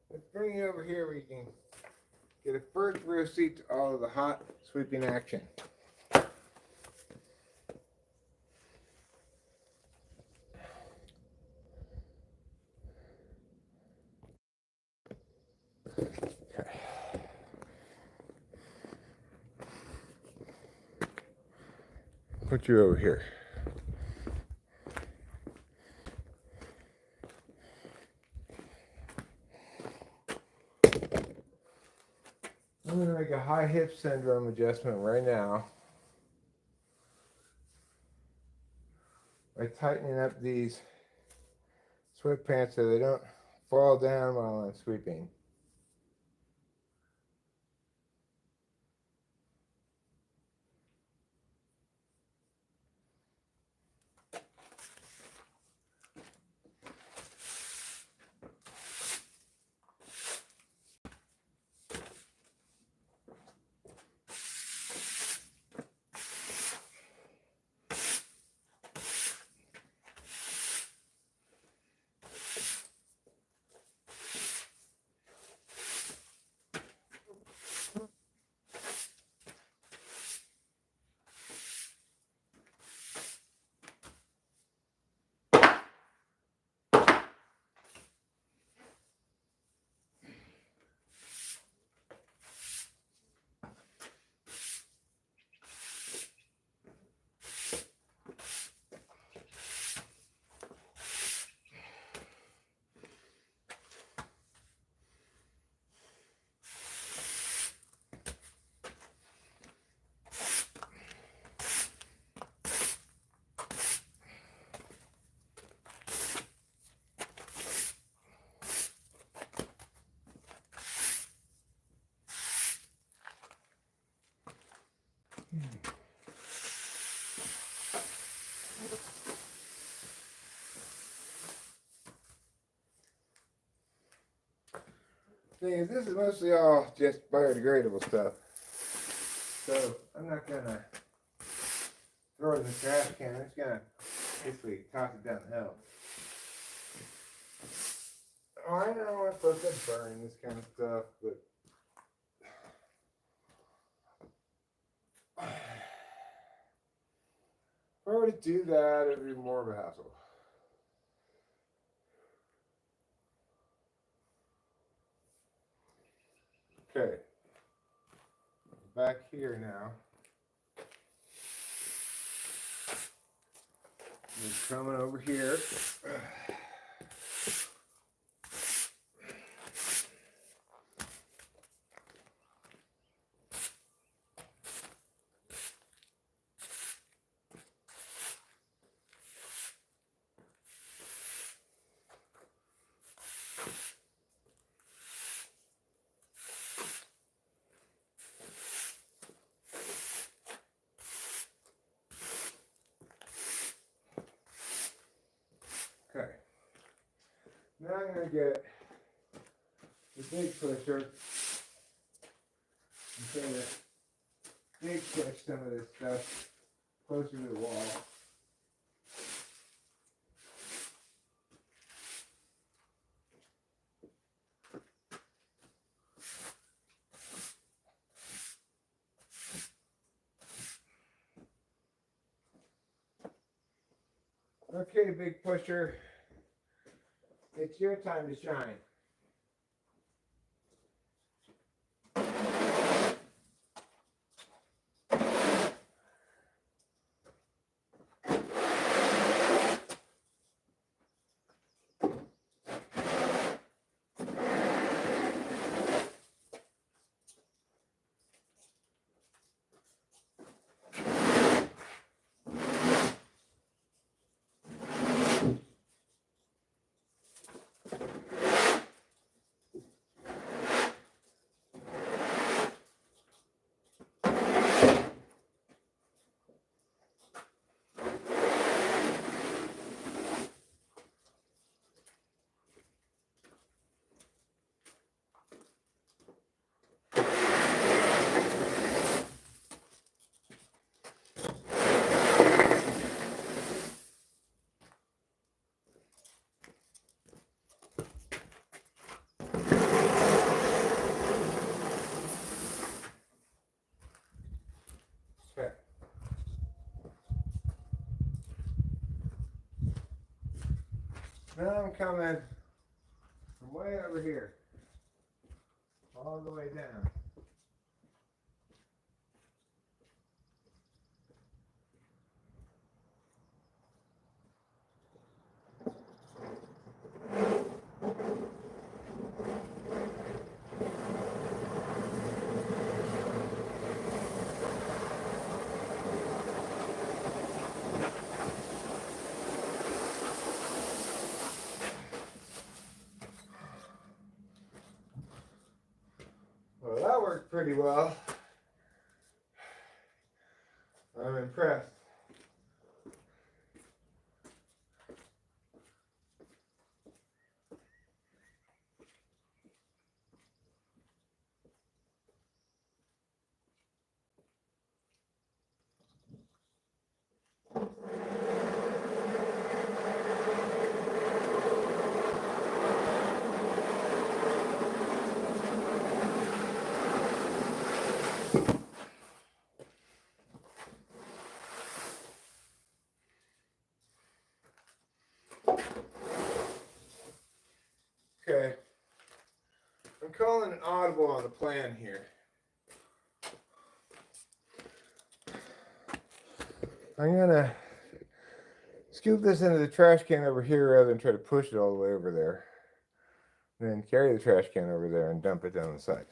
let's bring you over here where you can get a first real seat to all of the hot sweeping action. Put you over here. I'm going to make a high hip syndrome adjustment right now by tightening up these sweatpants so they don't fall down while I'm sweeping. thing is, this is mostly all just biodegradable stuff. So I'm not gonna throw it in the trash can. I'm just gonna basically toss it down the hill. Oh, I know I'm supposed to burn this kind of stuff, but if I were to do that, it'd be more of a hassle. Okay, back here now. It's coming over here. Okay. Now I'm going to get the big pusher and try to big push some of this stuff closer to the wall. Okay, big pusher, it's your time to shine. Okay. Now I'm coming from way over here, all the way down. Well, that worked pretty well. I'm impressed. Okay. I'm calling an audible on the plan here. I'm gonna scoop this into the trash can over here rather than try to push it all the way over there. Then carry the trash can over there and dump it down the side.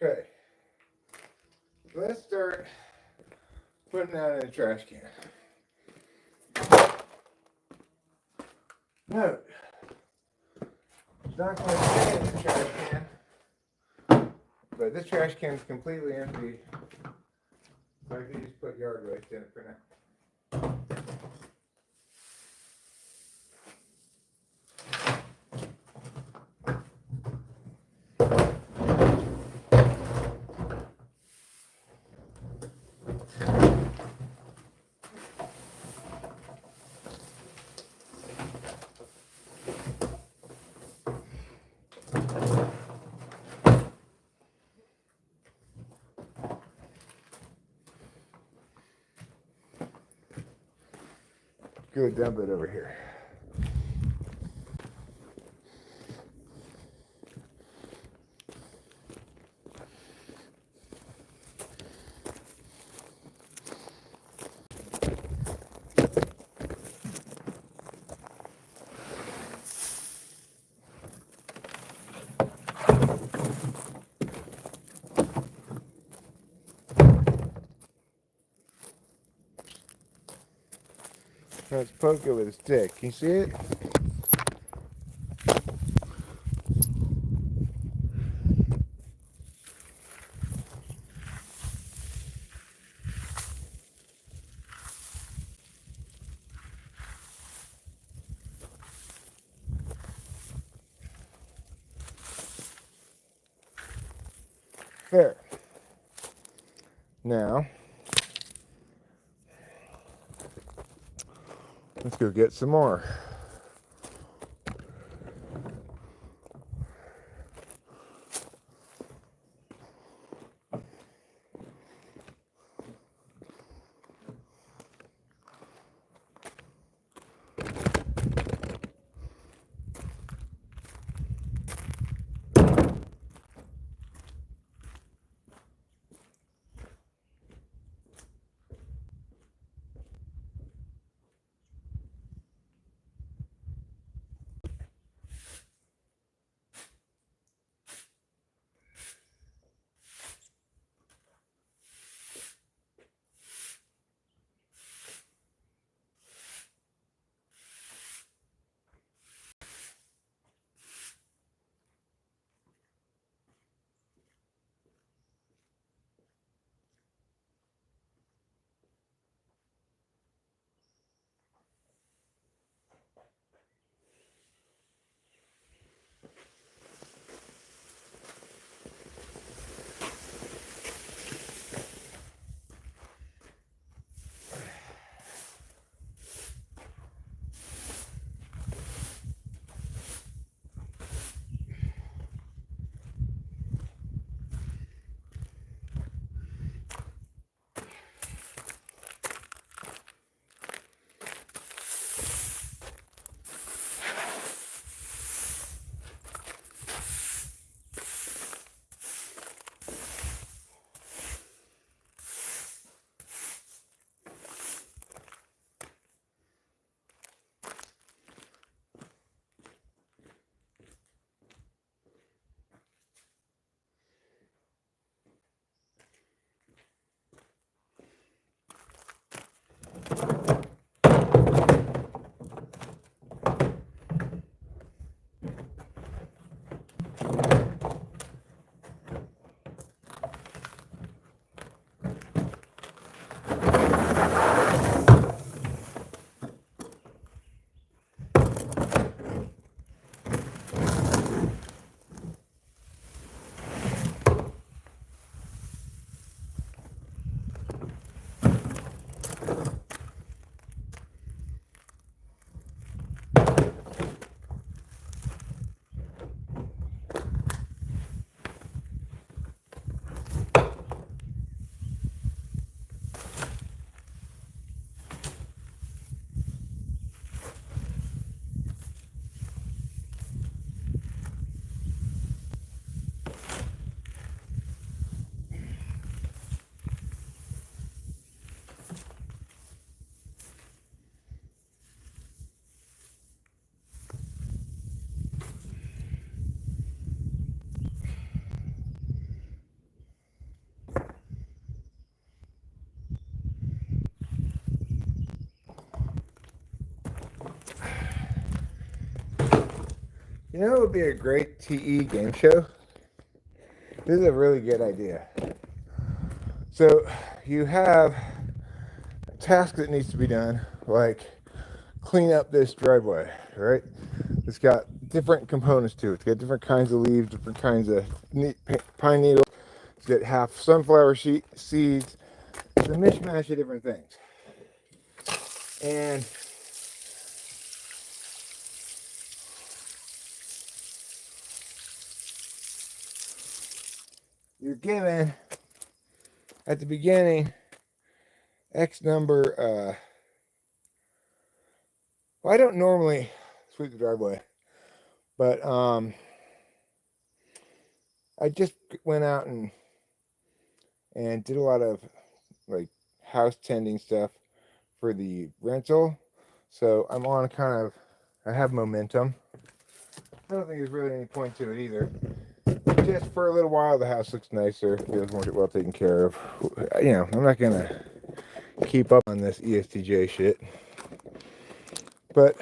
Okay. Let's start putting that in the trash can. Note, it's not going to stay in the trash can, but this trash can is completely empty. So I can just put yard waste in it for now. Go dump it over here. Let's poke it with a stick. Can you see it? There. Now, let's go get some more. You know, it would be a great TE game show. This is a really good idea. So, you have a task that needs to be done, like clean up this driveway, right? It's got different components to it. It's got different kinds of leaves, different kinds of pine needles. It's got half sunflower seeds. It's a mishmash of different things. And you're given at the beginning X number. Well, I don't normally sweep the driveway, but I just went out and did a lot of like house tending stuff for the rental. So I'm on kind of, I have momentum. I don't think there's really any point to it either. Just for a little while, the house looks nicer, feels more well taken care of. You know, I'm not gonna keep up on this ESTJ shit, but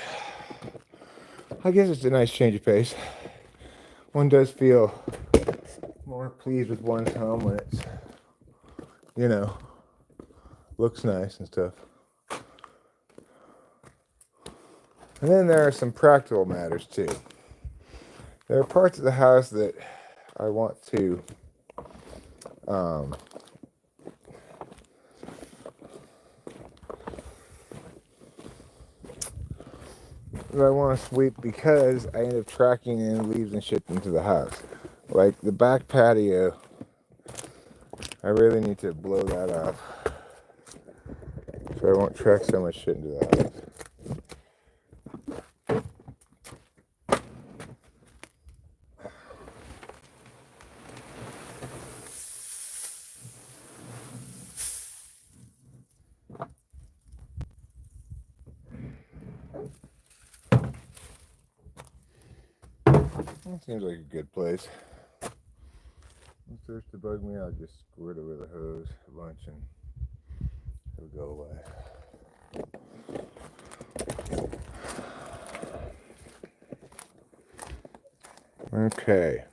I guess it's a nice change of pace. One does feel more pleased with one's home when it's, you know, looks nice and stuff. And then there are some practical matters too. There are parts of the house that I want to sweep because I end up tracking in leaves and shit into the house. Like the back patio, I really need to blow that up so I won't track so much shit into the house. That seems like a good place. If it starts to bug me, I'll just squirt over the hose a bunch and it'll go away. Okay.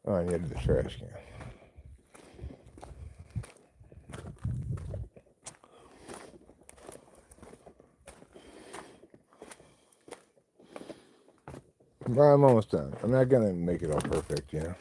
Oh, I needed the trash can. Well, I'm almost done. I'm not gonna make it all perfect, you know.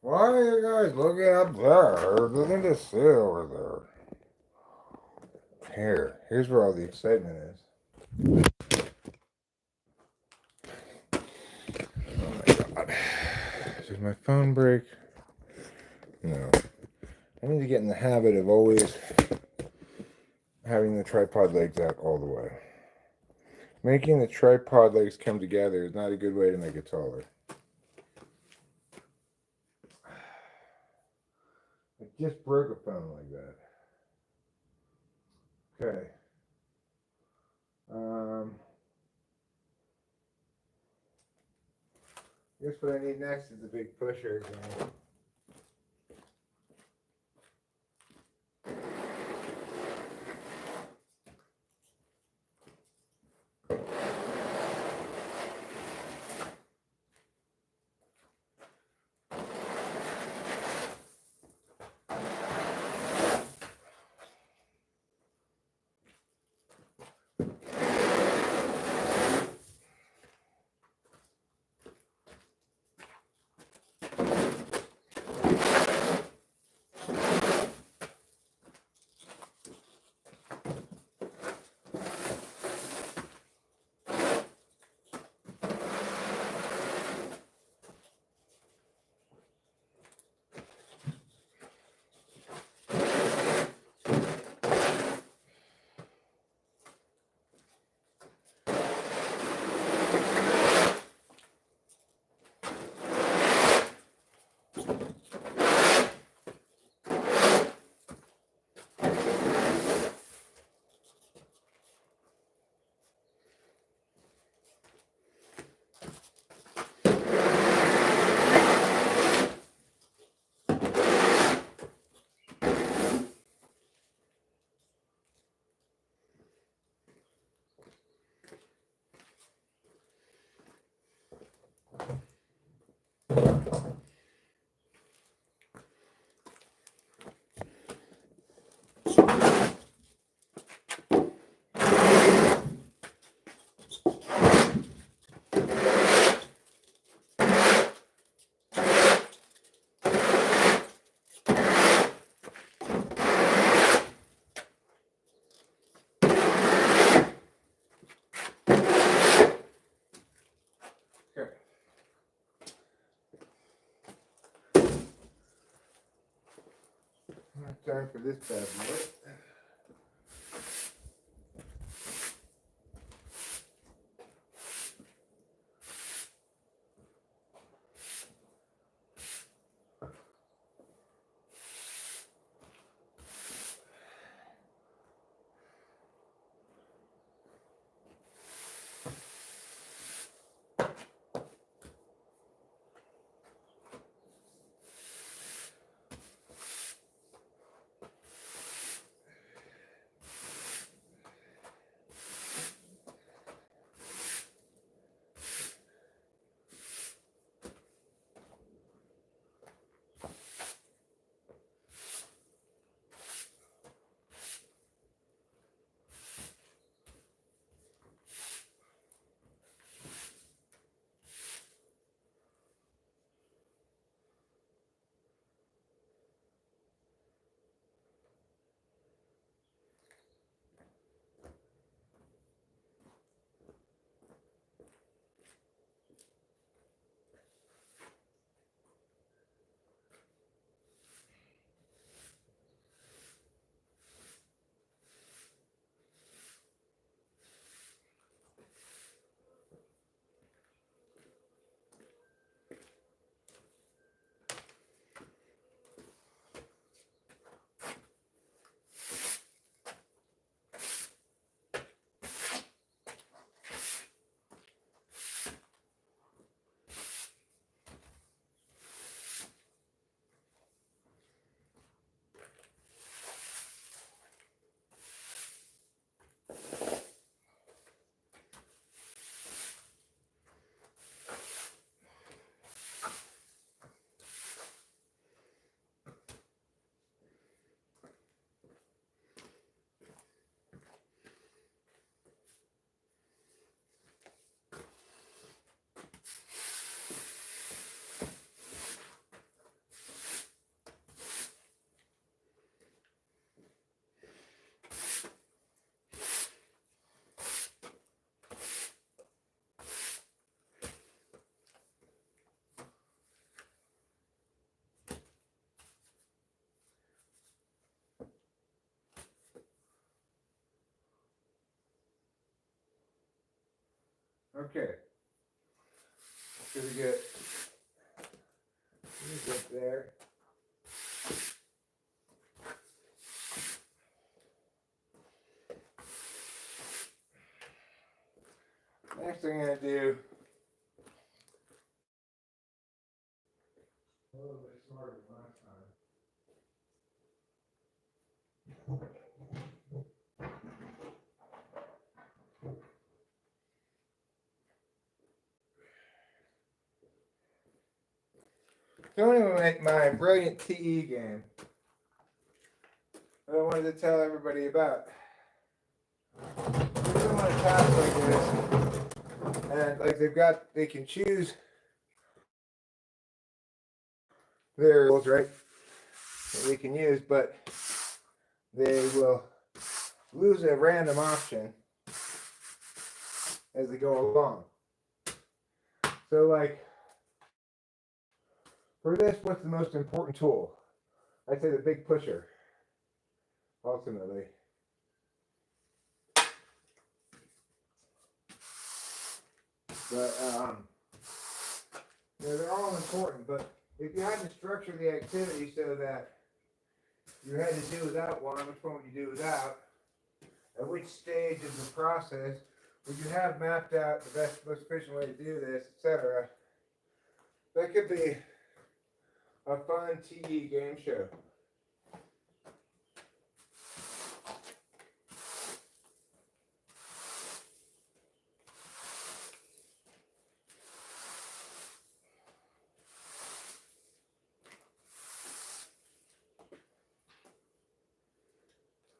Why are you guys looking up there? Looking to sit over there. Here's where all the excitement is. Oh my god. Did my phone break? No. I need to get in the habit of always having the tripod legs out all the way. Making the tripod legs come together is not a good way to make it taller. I just broke a phone like that. Okay. Guess what I need next is the big pusher again. Okay. Time for this bad boy. Okay. Gonna get these up there. Next thing I'm gonna do a little bit smarter than last time. So anyway, my brilliant TE game that I wanted to tell everybody about. We're doing a task like this, and like they can choose their rules, right? That they can use, but they will lose a random option as they go along. So like, for this, what's the most important tool? I'd say the big pusher, ultimately. But, they're all important, but if you had to structure the activity so that you had to do without one, which one would you do without? At which stage of the process would you have mapped out the best, most efficient way to do this, etc.? That could be a fun TE game show.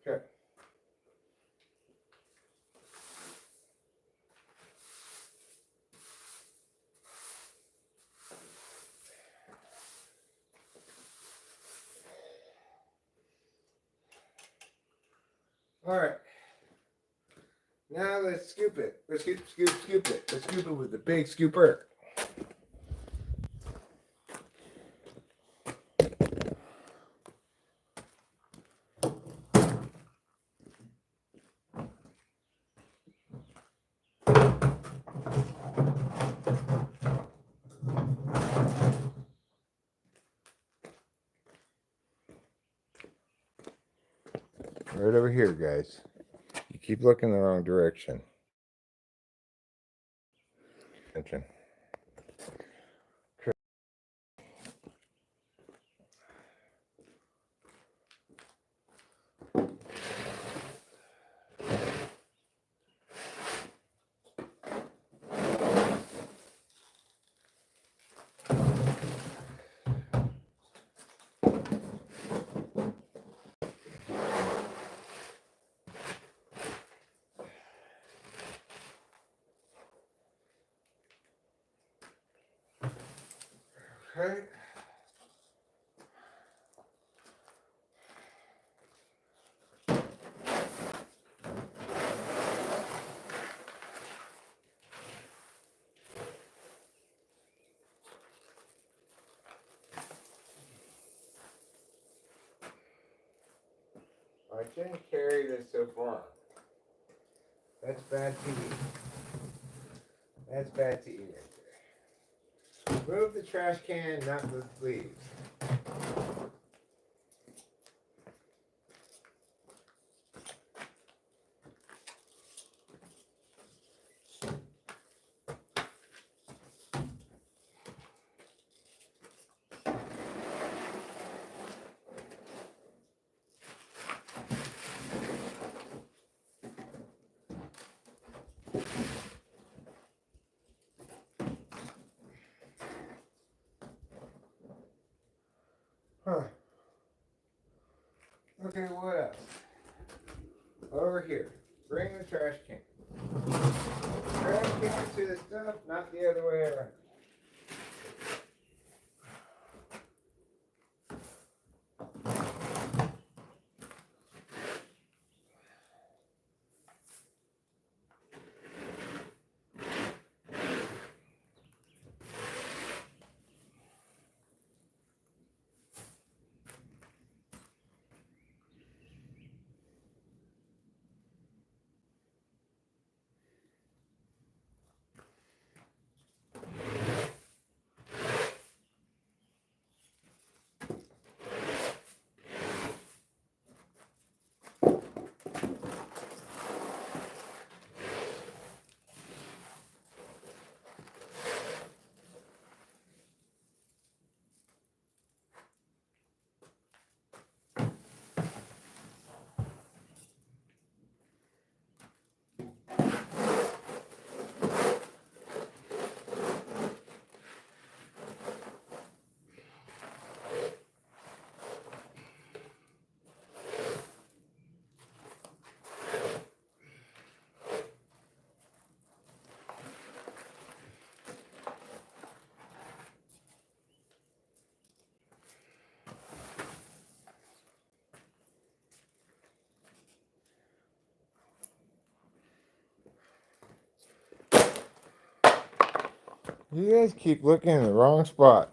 Okay. All right. Now let's scoop it. Let's scoop it. Let's scoop it with the big scooper. Right over here, guys. You keep looking the wrong direction. Attention. Okay. I shouldn't carry this so far. That's bad TE. That's bad TE right there. Move the trash can, not the leaves. Huh. Okay, what else? Over here. Bring the trash can. Trash can to the stuff, not the other way around. You guys keep looking in the wrong spot.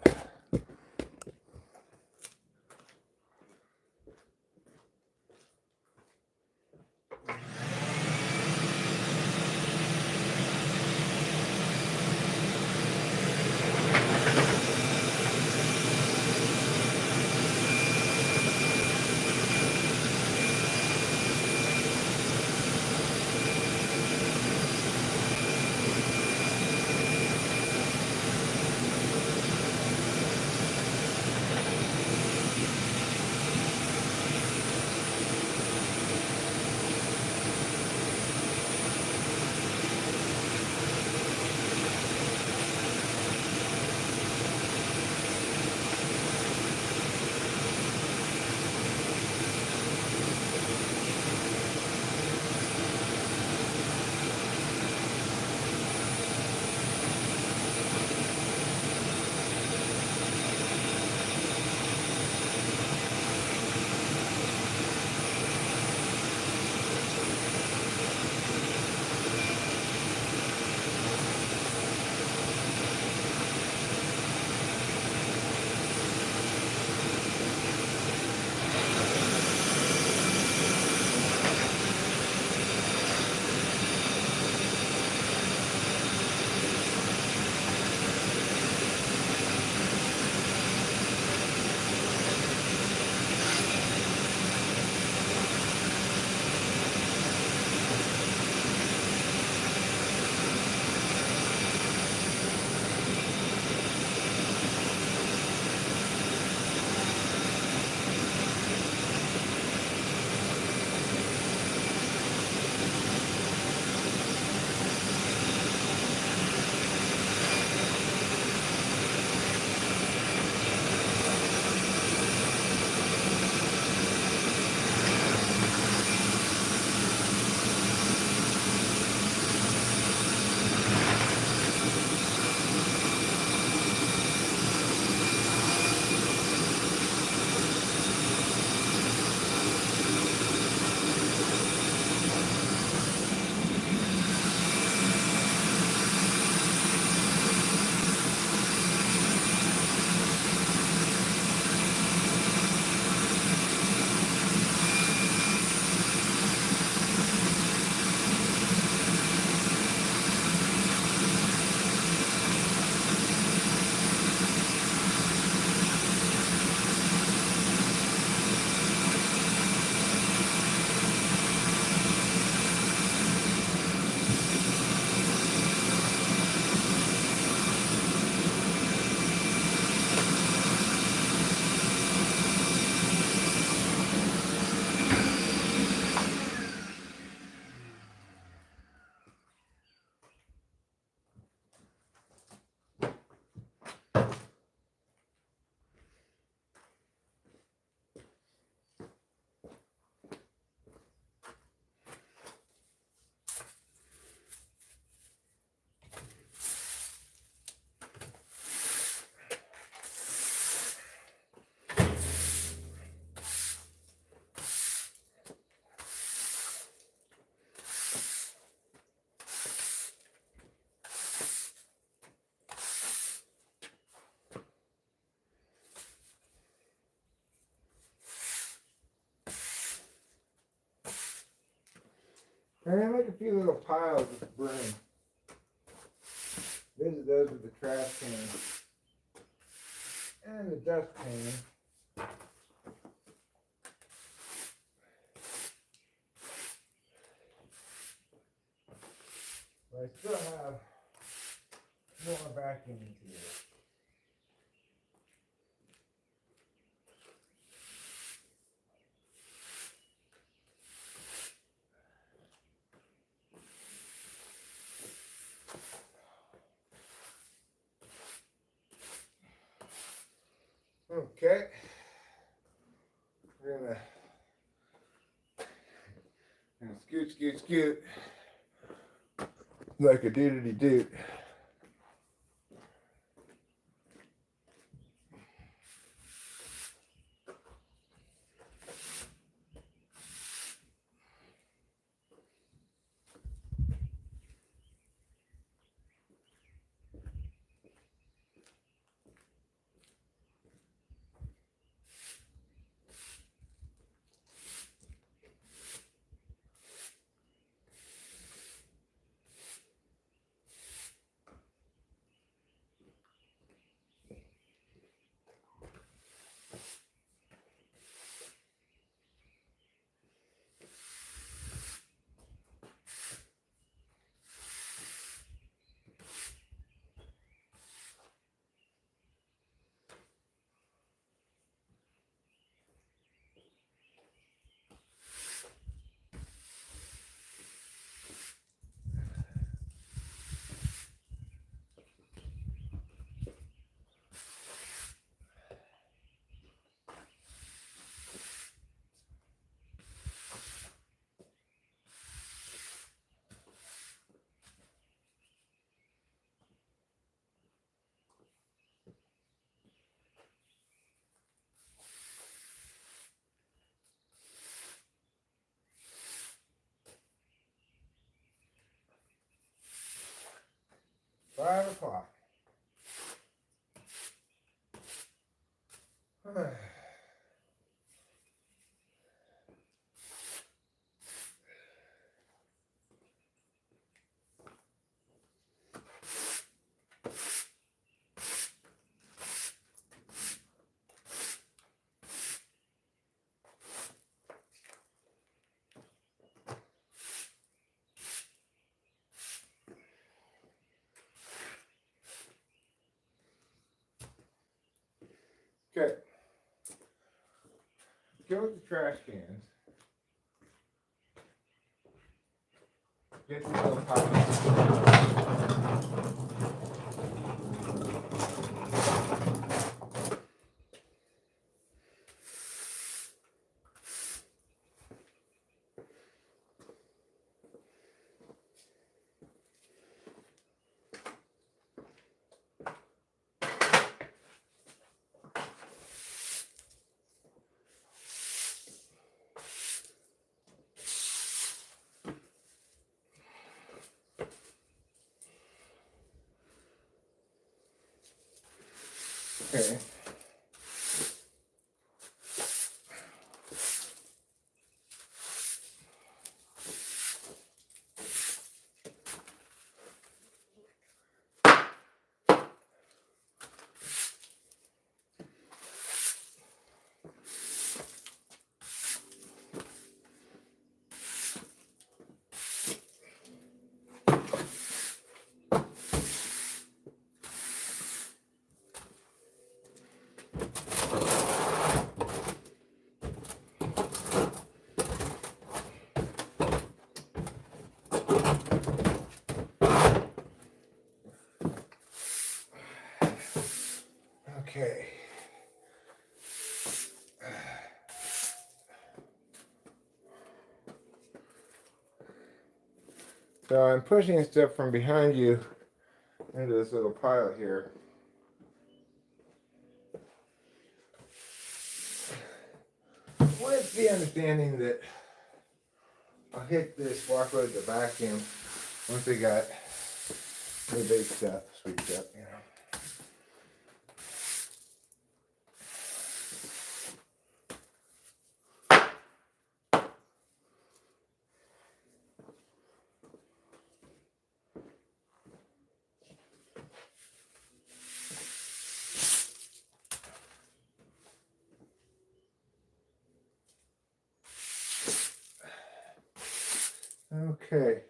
And I make a few little piles with the broom. Visit those with the trash can and the dustpan. But I still have more vacuuming to do. Okay. We're gonna scoot like a doodity doot. 5 o'clock. Okay. Go with the trash cans. Get the little pockets. Okay. Okay. So I'm pushing stuff from behind you into this little pile here. With the understanding that I'll hit this, walk with the vacuum once they got the big stuff swept up, you know. Okay.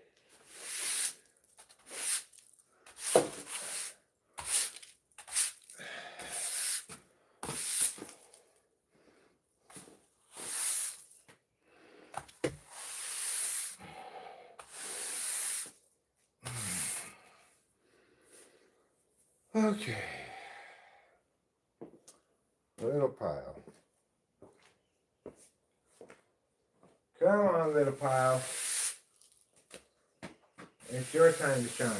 Okay. Little pile. Come on, little pile. It's your time to shine.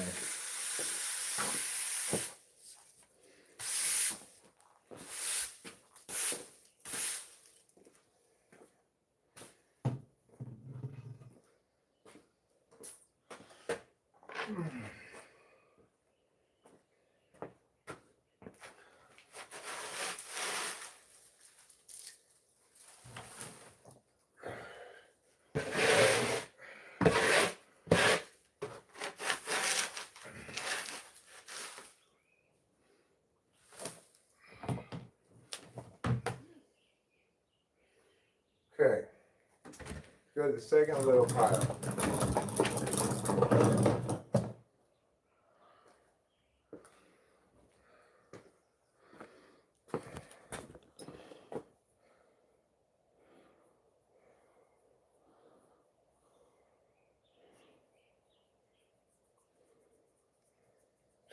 Okay. Go to the second little pile.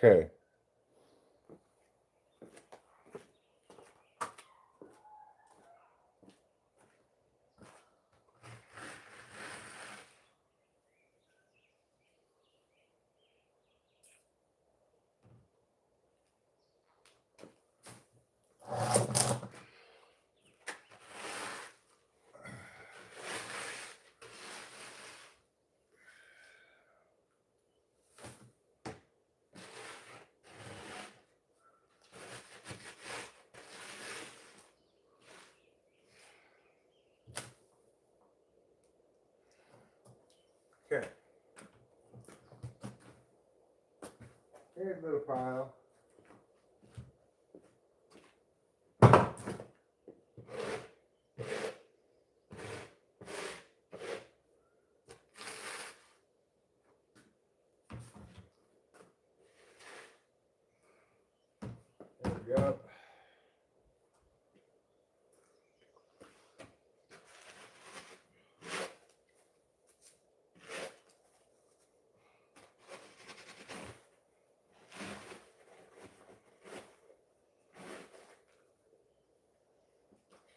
Okay. Okay. Here's a little pile. There we go.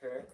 Okay.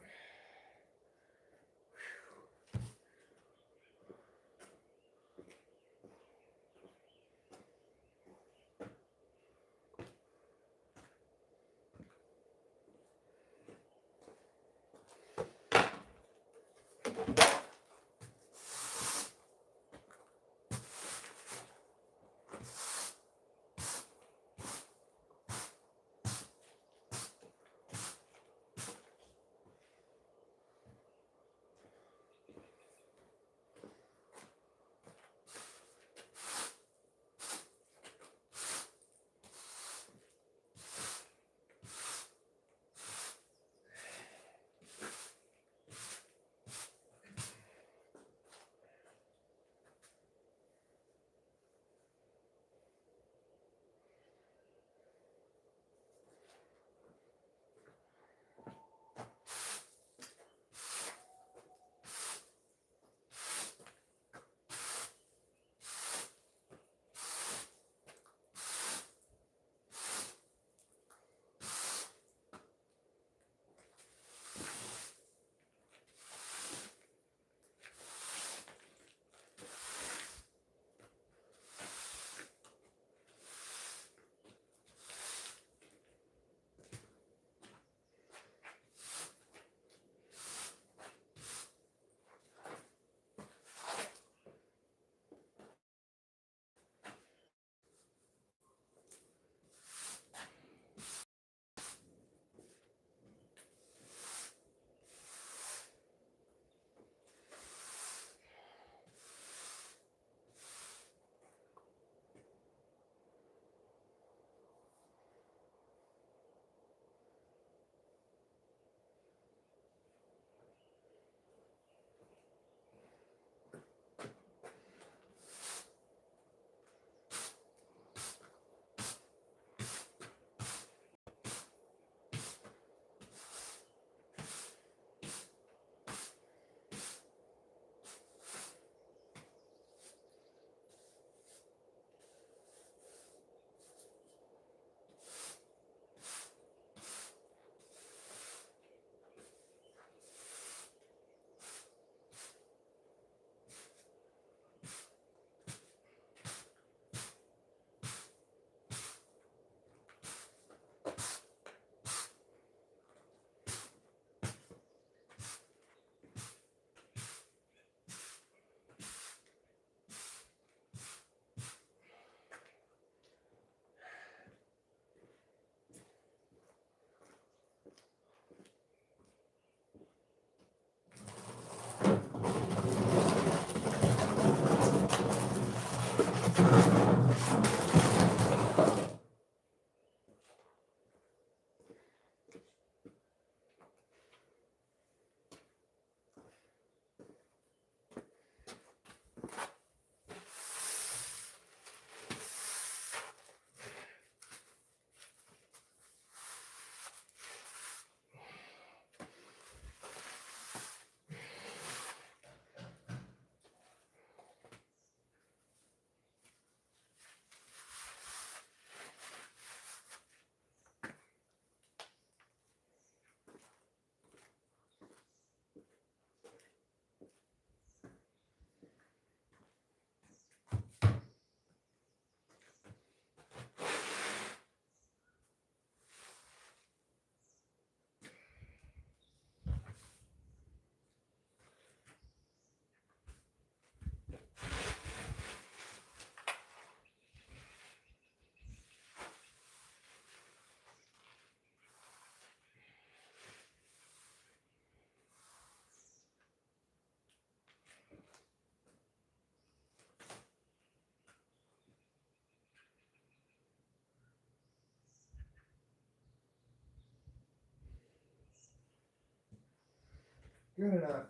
Good enough.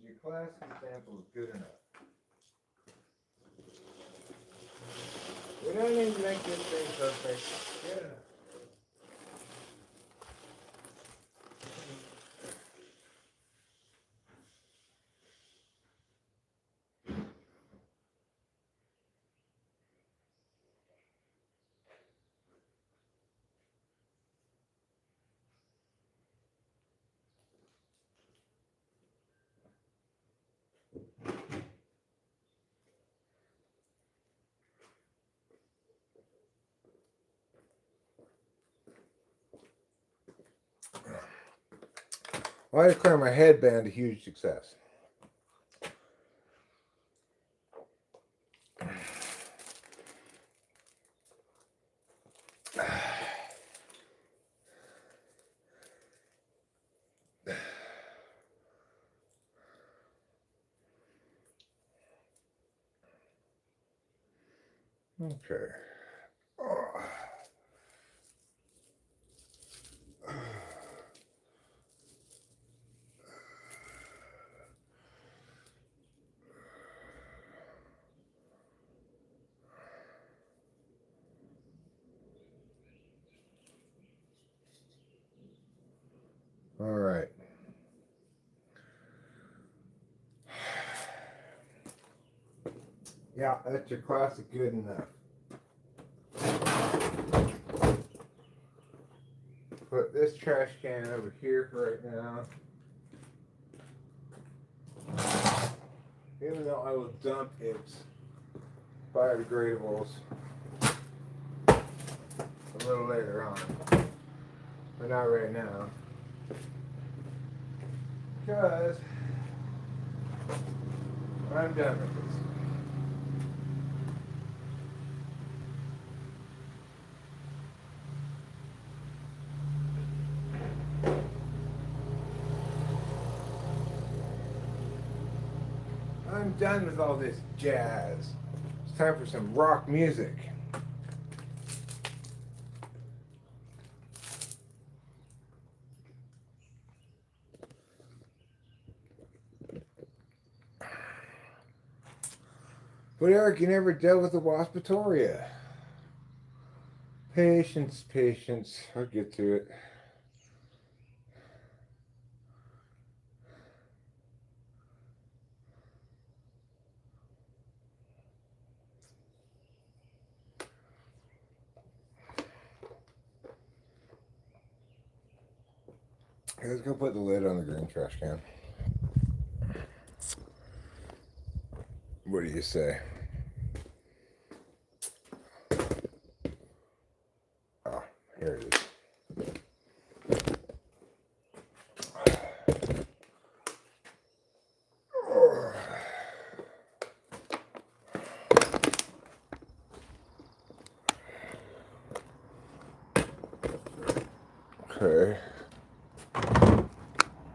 Your class example is good enough. We don't need to make this thing perfect. Good enough. Well, I declare my headband a huge success. Okay. All right. Yeah, that's your classic good enough. Put this trash can over here for right now. Even though I will dump its biodegradables a little later on, but not right now. Because I'm done with this. I'm done with all this jazz. It's time for some rock music. But Eric, you never dealt with the waspatoria. Patience, patience. I'll get to it. Okay, let's go put the lid on the green trash can. What do you say? Oh, here it is. Okay.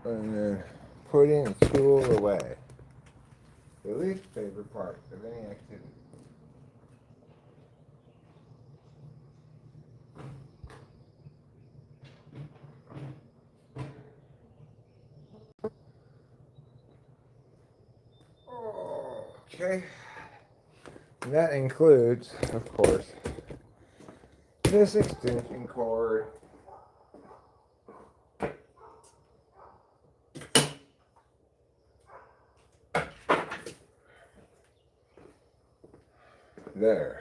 And then putting the tool away. The least favorite part of any activity. Okay. And that includes, of course, this extension cord. There.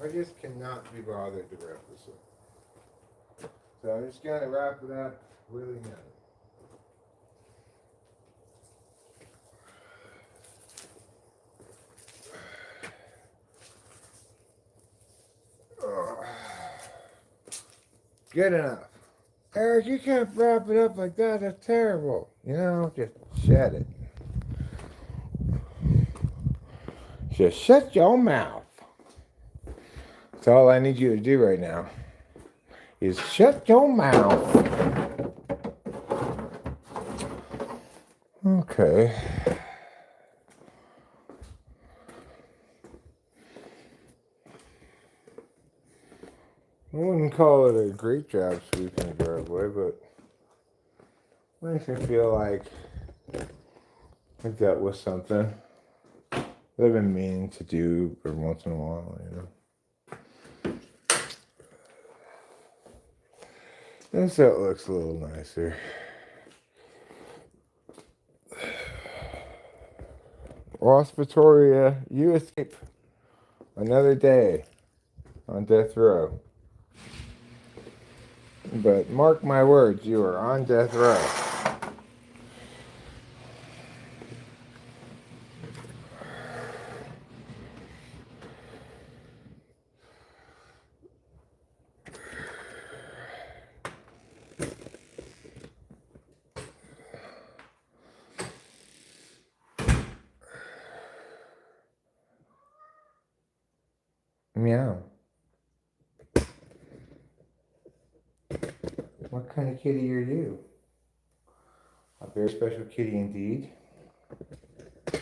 I just cannot be bothered to wrap this up. So I'm just gonna wrap it up really nice. Good enough. Eric, you can't wrap it up like that. That's terrible. You know, just shed it. Just shut your mouth. That's all I need you to do right now. Is shut your mouth. Okay. I wouldn't call it a great job sweeping the driveway, but makes me feel like that was something that I've been meaning to do every once in a while, you know. And so it looks a little nicer. Ross Victoria, you escape another day on death row. But mark my words, you are on death row. Meow. What kind of kitty are you? A very special kitty indeed. I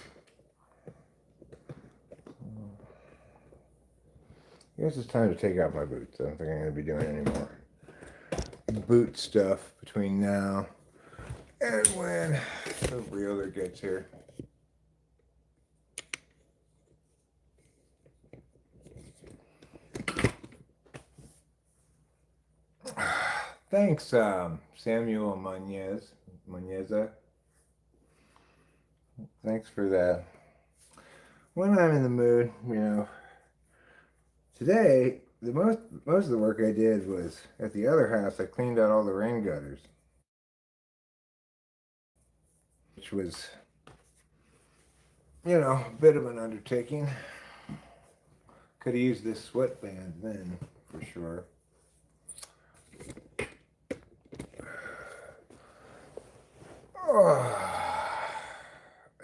guess it's time to take out my boots. I don't think I'm going to be doing any more boot stuff between now and when the realtor gets here. Thanks, Samuel Moneza. Thanks for that. When I'm in the mood, you know, today the most of the work I did was at the other house. I cleaned out all the rain gutters, which was, you know, a bit of an undertaking. Could have used this sweatband then, for sure.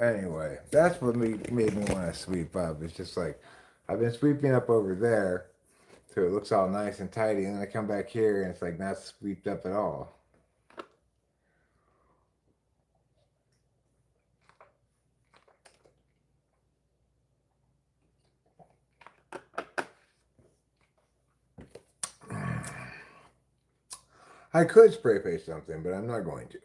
Anyway, that's what made me want to sweep up. It's just like I've been sweeping up over there, so it looks all nice and tidy, and then I come back here and it's like not swept up at all. I could spray paint something, but I'm not going to.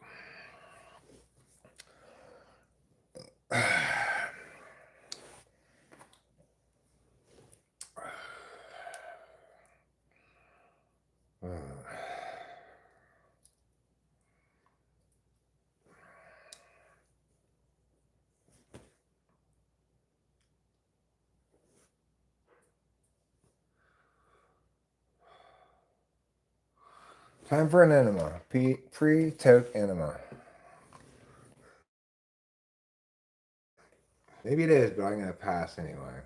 Time for an enema. Pre-toke enema. Maybe it is, but I'm going to pass anyway.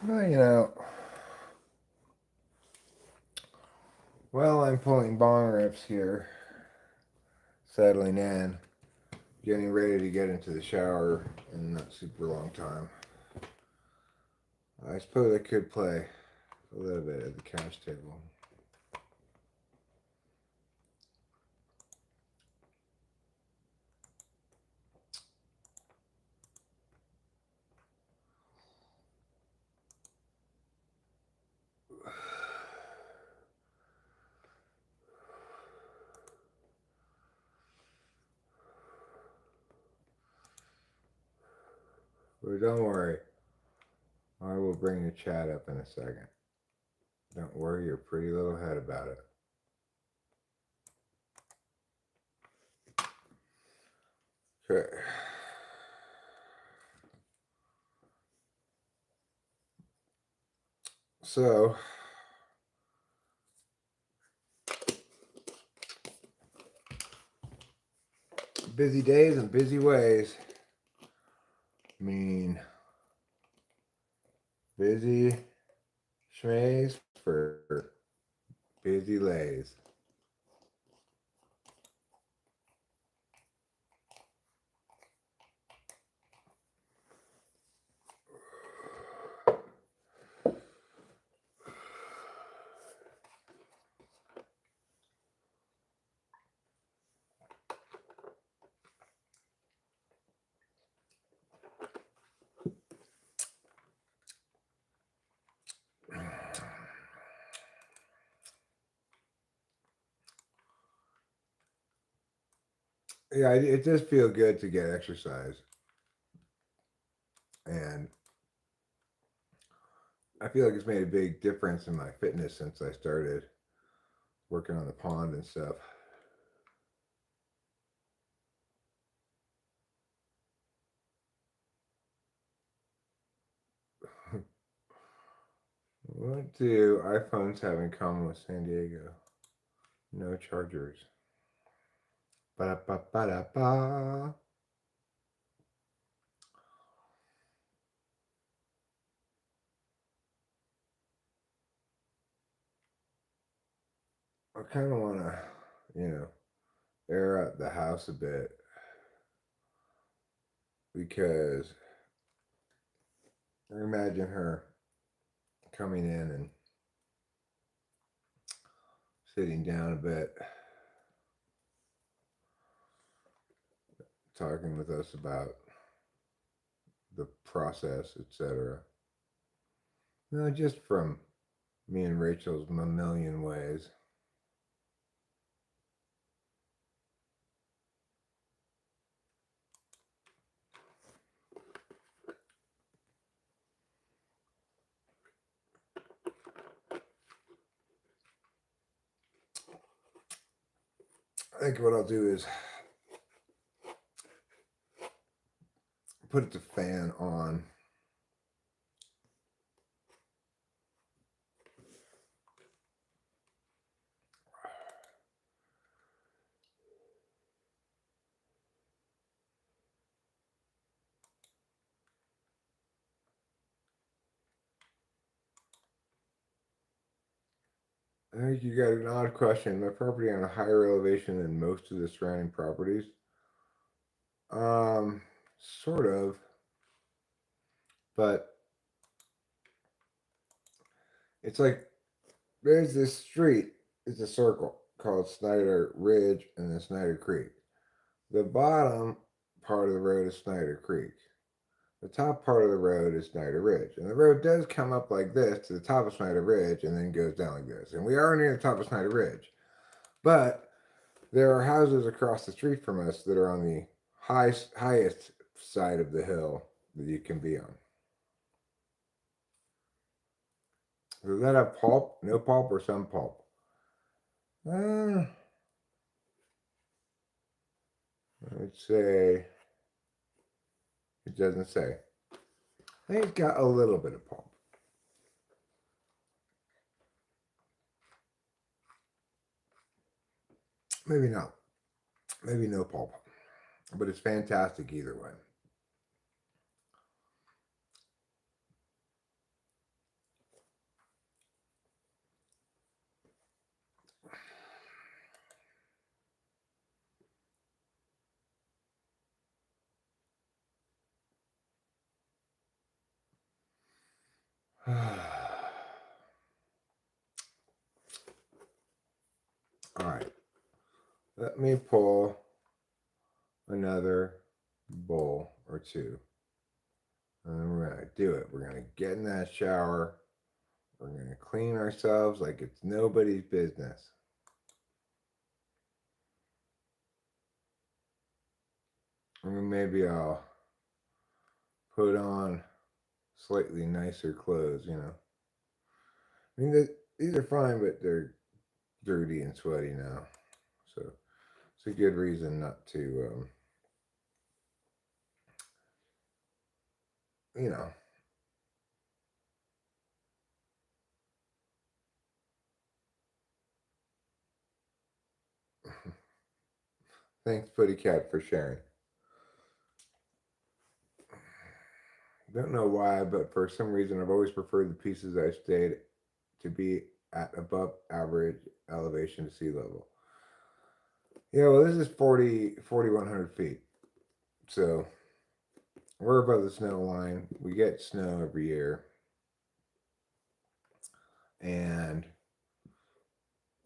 Well, you know, while I'm pulling bong rips here, settling in, getting ready to get into the shower in not super long time, I suppose I could play a little bit at the couch table. But don't worry, I will bring the chat up in a second. Don't worry your pretty little head about it. Okay. So, busy days and busy ways mean busy schmays for busy lays. Yeah, it does feel good to get exercise. And I feel like it's made a big difference in my fitness since I started working on the pond and stuff. What do iPhones have in common with San Diego? No chargers. Ba-da-ba-ba-da-ba. I kind of want to, you know, air out the house a bit because imagine her coming in and sitting down a bit, talking with us about the process, etc. No, just from me and Rachel's mammalian ways. I think what I'll do is put the fan on. I think you got an odd question. My property on a higher elevation than most of the surrounding properties. Sort of, but it's like there's this street. It's a circle called Snyder Ridge and then Snyder Creek. The bottom part of the road is Snyder Creek. The top part of the road is Snyder Ridge. And the road does come up like this to the top of Snyder Ridge and then goes down like this. And we are near the top of Snyder Ridge. But there are houses across the street from us that are on the highest side of the hill that you can be on. Does that have pulp? No pulp or some pulp? Uh, I'd say it doesn't say. I think it's got a little bit of pulp. Maybe not. Maybe no pulp. But it's fantastic either way. All right. Let me pull another bowl or two. And then we're going to do it. We're going to get in that shower. We're going to clean ourselves like it's nobody's business. And maybe I'll put on slightly nicer clothes, you know. I mean, these are fine, but they're dirty and sweaty now. So it's a good reason not to you know, thanks, Putty Cat, for sharing. Don't know why, but for some reason, I've always preferred the pieces I stayed to be at above average elevation to sea level. Yeah, well, this is 4,100 feet. So we're above the snow line. We get snow every year. And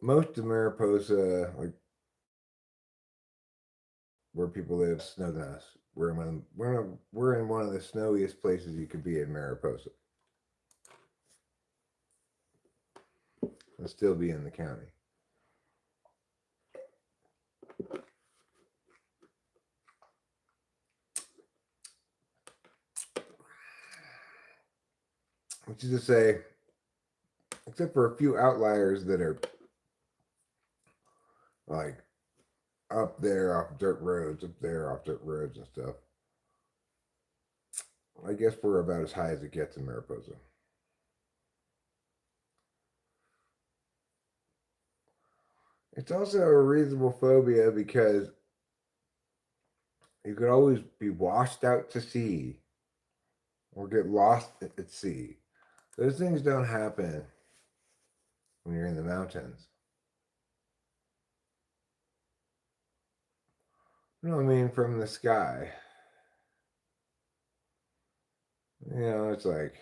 most of Mariposa, like where people live, snow than us. We're in one of the snowiest places you could be in Mariposa and still be in the county. Which is to say, except for a few outliers that are like up there off dirt roads, up there off dirt roads and stuff. I guess we're about as high as it gets in Mariposa. It's also a reasonable phobia because you could always be washed out to sea or get lost at sea. Those things don't happen when you're in the mountains. No, I mean from the sky. You know, it's like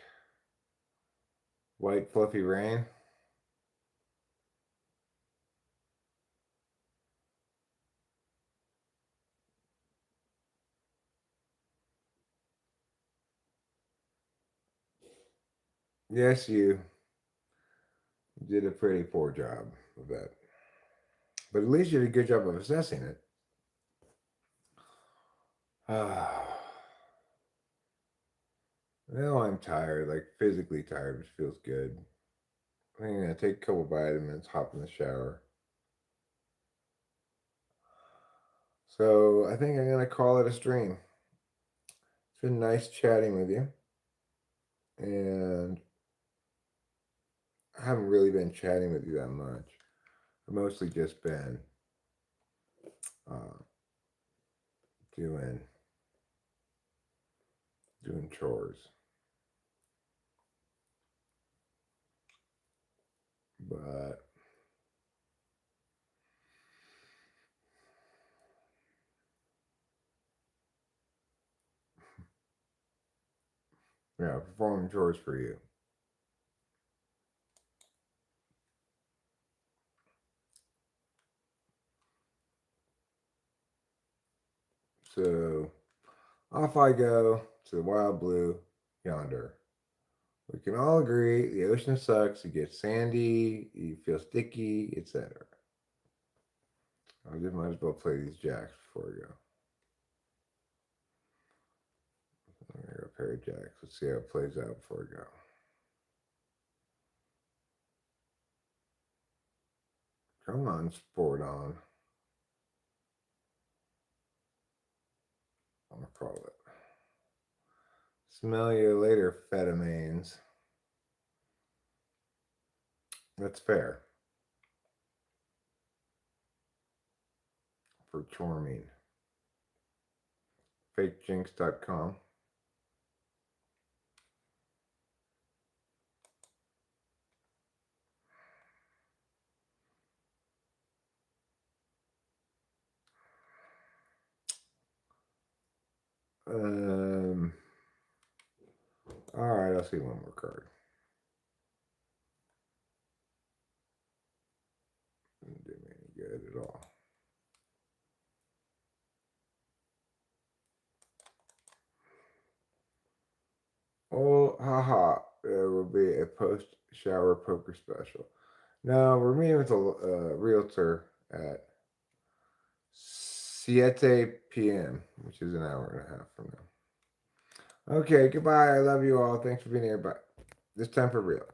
white fluffy rain. Yes, you did a pretty poor job of that. But at least you did a good job of assessing it. Now I'm tired, like physically tired, which feels good. I'm gonna take a couple vitamins, hop in the shower. So I think I'm gonna call it a stream. It's been nice chatting with you. And I haven't really been chatting with you that much. I've mostly just been uh, doing chores. But yeah, performing chores for you. So off I go to the wild blue yonder. We can all agree the ocean sucks. It gets sandy, you feel sticky, etc. I just might as well play these jacks before we go. I'm gonna go pair of jacks. Let's see how it plays out before we go. Come on, sport on. I'm gonna call it. Smell you later, fetamanes. That's fair. For charming. FakeJinx.com. All right, I'll see one more card. Didn't do me any good at all. Oh, haha. There will be a post shower poker special. No, we're meeting with a realtor at 7 p.m., which is an hour and a half from now. Okay, goodbye. I love you all. Thanks for being here. Bye. This time for real.